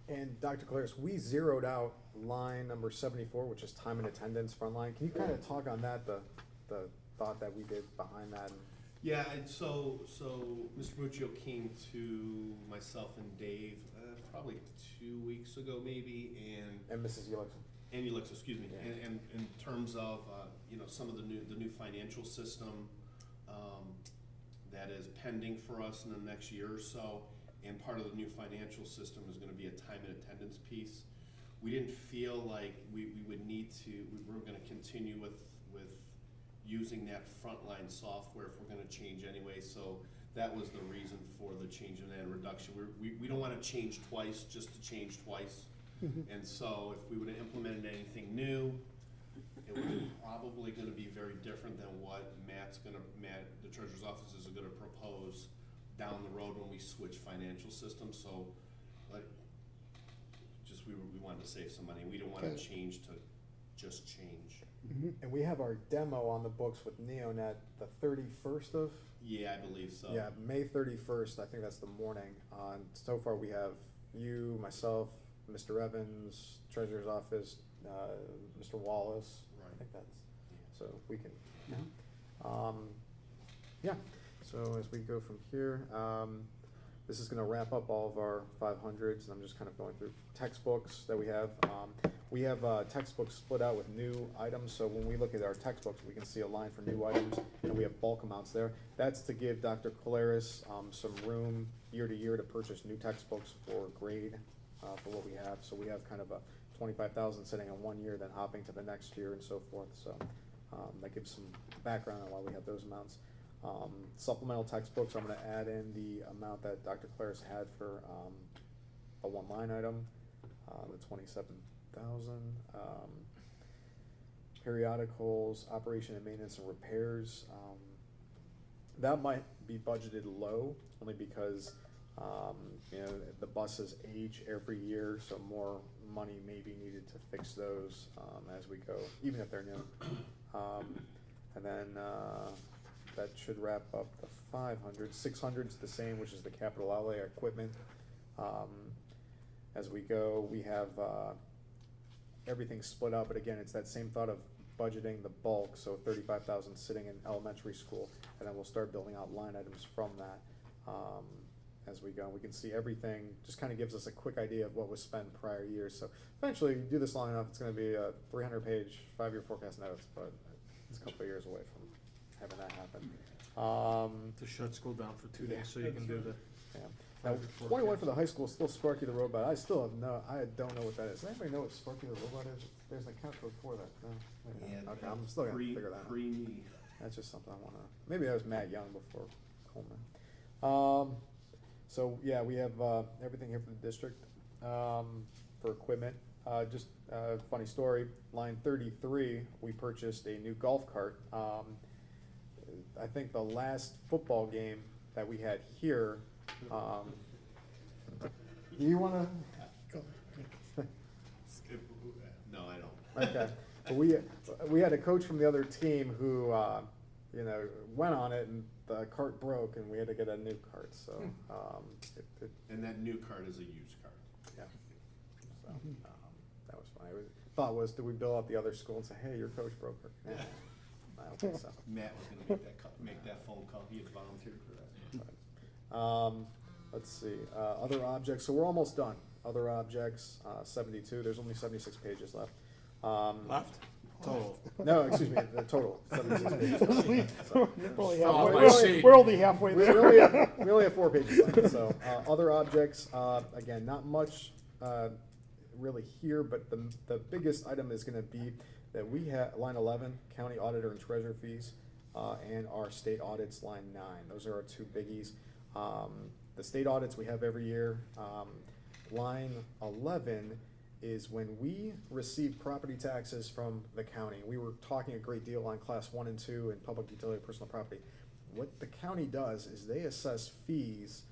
And Dr. Claris, we zeroed out line number 74, which is time and attendance frontline. Can you kind of talk on that, the thought that we did behind that? Yeah, and so Mr. Muccio came to myself and Dave, probably 2 weeks ago maybe, And Mrs. Ulickson? and Ulix, excuse me, Yeah. and in terms of, you know, some of the new financial system, that is pending for us in the next year or so, and part of the new financial system is gonna be a time and attendance piece. We didn't feel like we would need to, we were gonna continue with using that frontline software if we're gonna change anyway, so that was the reason for the change in that reduction. We don't wanna change twice, just to change twice. And so if we would have implemented anything new, it was probably gonna be very different than what Matt, the treasurer's office is gonna propose down the road when we switch financial systems, so, like, just we wanted to save some money, we didn't wanna Okay. change to just change. And we have our demo on the books with Neonet the 31st of? Yeah, I believe so. Yeah, May 31st, I think that's the morning. So far, we have you, myself, Mr. Evans, Treasurer's Office, Mr. Wallace. I Right. think that's, so we can, yeah. So as we go from here, this is gonna wrap up all of our 500s, and I'm just kind of going through textbooks that we have. We have textbooks split out with new items, so when we look at our textbooks, we can see a line for new items, and we have bulk amounts there. That's to give Dr. Claris some room year to year to purchase new textbooks for grade, for what we have. So we have kind of a 25,000 sitting in 1 year, then hopping to the next year and so forth. So that gives some background on why we have those amounts. Supplemental textbooks, I'm gonna add in the amount that Dr. Claris had for a one line item, the 27,000. Periodicals, operation and maintenance and repairs, that might be budgeted low, only because, you know, the buses age every year, so more money may be needed to fix those, as we go, even if they're new. And then, that should wrap up the 500. 600's the same, which is the capital outlay equipment. As we go, we have, everything split up, but again, it's that same thought of budgeting the bulk, so 35,000 sitting in elementary school, and then we'll start building out line items from that, as we go. We can see everything, just kind of gives us a quick idea of what was spent prior years, so eventually, you do this long enough, it's gonna be a 300-page, 5-year forecast notes, but it's a couple of years away from having that happen. To shut school down for 2 days, so you can do the. Yeah. Now, 21 for the high school is still Sparky the Robot. I still have I don't know what that is. Does anybody know what Sparky the Robot is? There's an account code for that. No? Maybe Yeah, not. Okay, I'm still gonna figure that out. Creamy. That's just something I wanna, maybe that was Matt Young before Coleman. So, yeah, we have, everything here for the district, for equipment. Just a funny story, line 33, we purchased a new golf cart. I think the last football game that we had here, do you wanna? No, I don't. Okay, we had a coach from the other team who went on it and the cart broke and we had to get a new cart, so, And that new card is a used card. yeah. So, that was funny. Thought was, did we bill out the other school and say, hey, your coach broke her? Yeah. I don't think so. Matt was gonna make that phone call, he had volunteered for that. Let's see, other objects, so we're almost done. Other objects, 72, there's only 76 pages left. Left? Total. No, excuse me, the total, 76 pages. So, We're only Oh, halfway- I see. we're only halfway we there. only have 4 pages left, so, other objects, again, not much, really here, but the biggest item is gonna be that we have, line 11, county auditor and treasurer fees, and our state audits, line 9. Those are our 2 biggies. The state audits we have every year. Line 11 is when we receive property taxes from the county. We were talking a great deal on class 1 and 2 and public utility personal property. What the county does is they assess fees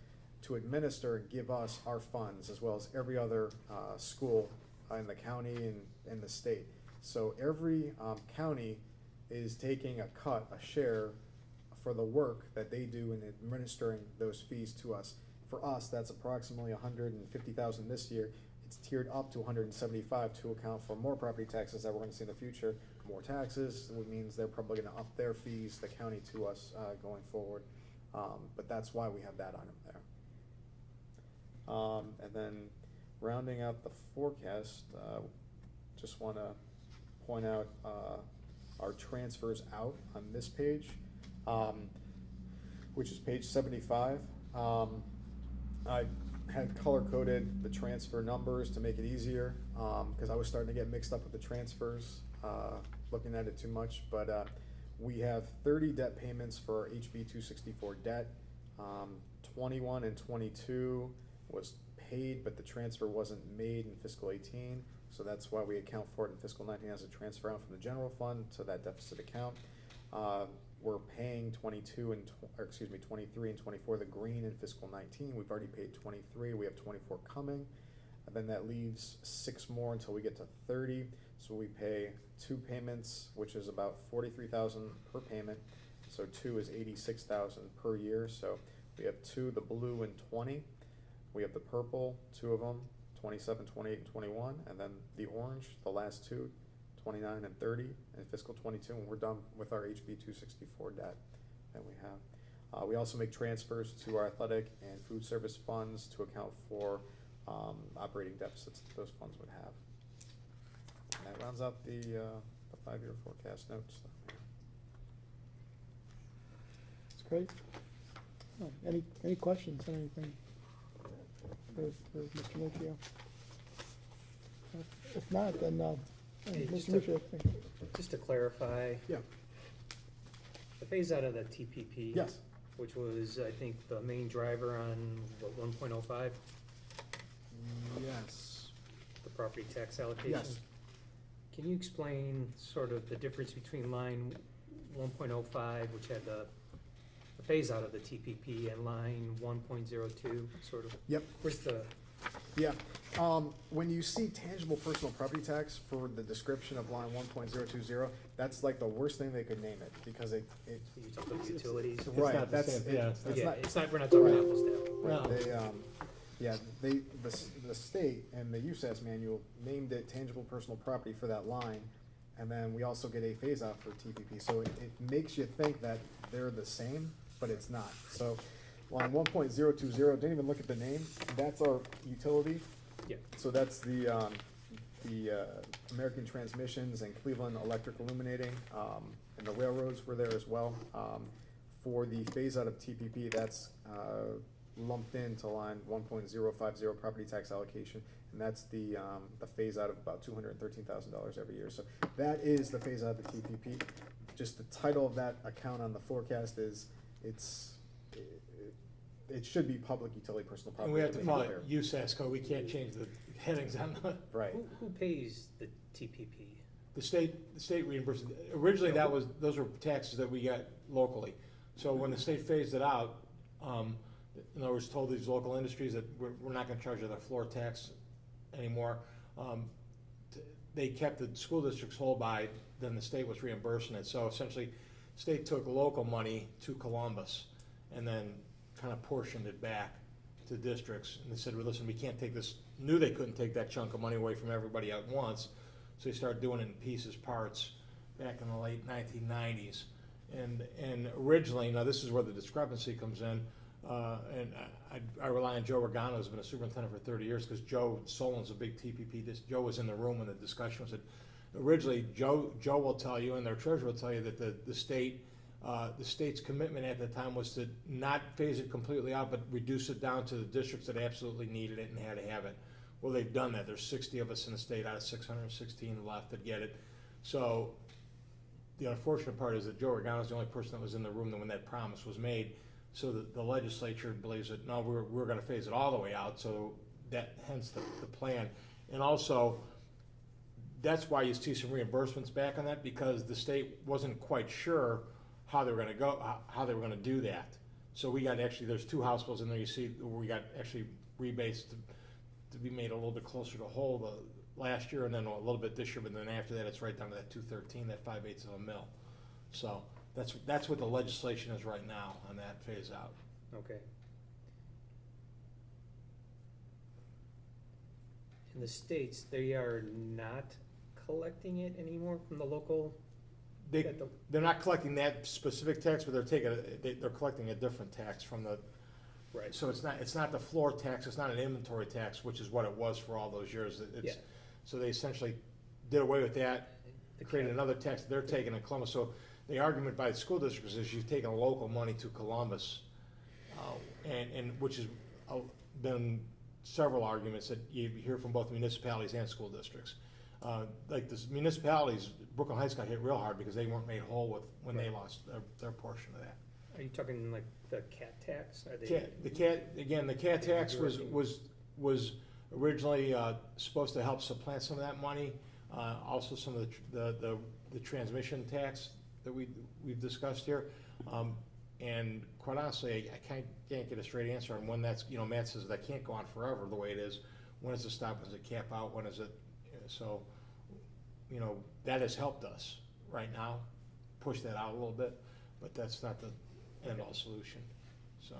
to administer and give us our funds, as well as every other school in the county and the state. So every county is taking a cut, a share, for the work that they do in administering those fees to us. For us, that's approximately $150,000 this year. It's tiered up to $175 to account for more property taxes that we're gonna see in the future. More taxes, which means they're probably gonna up their fees, the county, to us going forward. But that's why we have that item there. And then rounding out the forecast, just wanna point out our transfers out on this page, which is page 75. I had color-coded the transfer numbers to make it easier, because I was starting to get mixed up with the transfers, looking at it too much, but we have 30 debt payments for our HB 264 debt. 21 and 22 was paid, but the transfer wasn't made in fiscal 18, so that's why we account for it in fiscal 19 as a transfer out from the general fund to that deficit account. We're paying 23 and 24, the green in fiscal 19. We've already paid 23, we have 24 coming. And then that leaves 6 more until we get to 30. So we pay 2 payments, which is about $43,000 per payment. So 2 is $86,000 per year. So we have 2, the blue and 20. We have the purple, 2 of them, 27, 28, and 21. And then the orange, the last 2, 29 and 30 in fiscal 22, and we're done with our HB 264 debt that we have. We also make transfers to our athletic and food service funds to account for operating deficits that those funds would have. And that rounds out the 5-year forecast notes. That's great. Oh, any questions on anything for Mr. Nuccio? If not, then, Hey, just Mr. to- Nuccio. Just to clarify, Yeah. the phase out of the TPP. Yes. Which was, I think, the main driver on, what, 1.05, Yes. the property tax allocation? Yes. Can you explain sort of the difference between line 1.05, which had the phase out of the TPP, and line 1.02, sort of? Yep. Where's the, Yeah, when you see tangible personal property tax for the description of line 1.020, that's like the worst thing they could name it, because it you talk about utilities? right, not the that's, same, yeah, it's it's Yeah, not, it's not, we're not talking apples to apples. No. the state and the USAS manual named it tangible personal property for that line, and then we also get a phase out for TPP, so it makes you think that they're the same, but it's not. So line 1.020, didn't even look at the name, that's our utility. Yeah. So that's the American Transmissions and Cleveland Electric Illuminating, and the railroads were there as well. For the phase out of TPP, that's lumped into line 1.050 property tax allocation, and that's the phase out of about $213,000 every year. So that is the phase out of the TPP. Just the title of that account on the forecast is, it should be public utility personal property. And we have to make follow clear. USAS code, we can't change the headings on Right. Who pays the TPP? the state reimburses. Originally, those were taxes that we got locally. So when the state phased it out, in other words, told these local industries that we're not gonna charge their floor tax anymore, they kept the school districts whole by, then the state was reimbursing it. So essentially, state took local money to Columbus and then kind of portioned it back to districts. And they said, well, listen, we can't take this, knew they couldn't take that chunk of money away from everybody at once. So they started doing it in pieces, parts, back in the late 1990s. And originally, now this is where the discrepancy comes in, and I rely on Joe Regano, who's been a superintendent for 30 years, because Joe Solon's a big TPP. Joe was in the room when the discussion was. Originally, Joe will tell you, and their treasurer will tell you, that the state's commitment at the time was to not phase it completely out, but reduce it down to the districts that absolutely needed it and had to have it. Well, they've done that. There's 60 of us in the state out of 616 left that get it. So the unfortunate part is that Joe Regano is the only person that was in the room when that promise was made. So the legislature believes that, no, we're going to phase it all the way out. So that, hence the plan. And also, that's why you see some reimbursements back on that, because the state wasn't quite sure how they were going to go, how they were going to do that. So we got, actually, there's 2 house bills in there you see where we got actually rebates to be made a little bit closer to whole last year, and then a little bit this year, but then after that it's right down to that 213, that 5/8 of a mil. So that's what the legislation is right now on that phase out. Okay. In the states, they are not collecting it anymore from the local? They're not collecting that specific tax, but they're collecting a different tax from the. Right. So it's not the floor tax, it's not an inventory tax, which is what it was for all those years. Yeah. So they essentially did away with that, created another tax that they're taking in Columbus. So the argument by the school districts is you've taken local money to Columbus, and which has been several arguments that you hear from both municipalities and school districts. Like the municipalities, Brooklyn Heights got hit real hard because they weren't made whole when they lost their portion of that. Are you talking like the cat tax? Are they? The cat tax was originally supposed to help supplant some of that money. Also some of the transmission tax that we've discussed here. And quite honestly, I can't get a straight answer on when that's, Matt says that can't go on forever the way it is. When does it stop? When does it cap out? When is it? So, that has helped us right now, push that out a little bit, but that's not the end-all solution, so.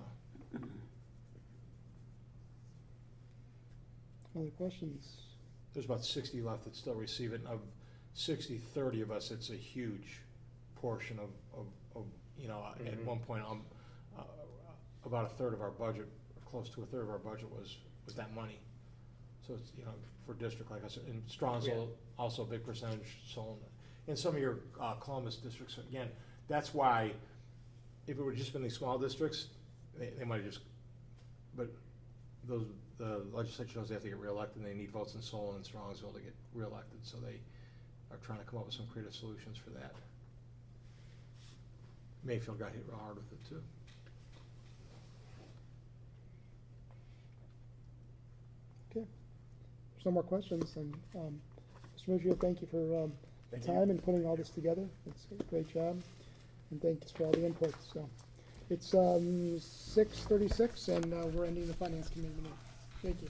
Other questions? There's about 60 left that still receive it, and of 60, 30 of us, it's a huge portion of at one point, about a third of our budget, or close to a third of our budget was that money. So it's, for a district like us, and Strongsville, also a big percentage, Solon. In some of your Columbus districts, again, that's why, if it would just been these small districts, they might have just, but the legislature knows they have to get reelected, and they need votes in Solon and Strongsville to get reelected, so they are trying to come up with some creative solutions for that. Mayfield got hit real hard with it too. Okay. There's no more questions, and Mr. Mujia, thank you for the Thank you. time and putting all this together. It's a great job, and thanks for all the input. So it's 6:36, and we're ending the finance committee meeting. Thank you.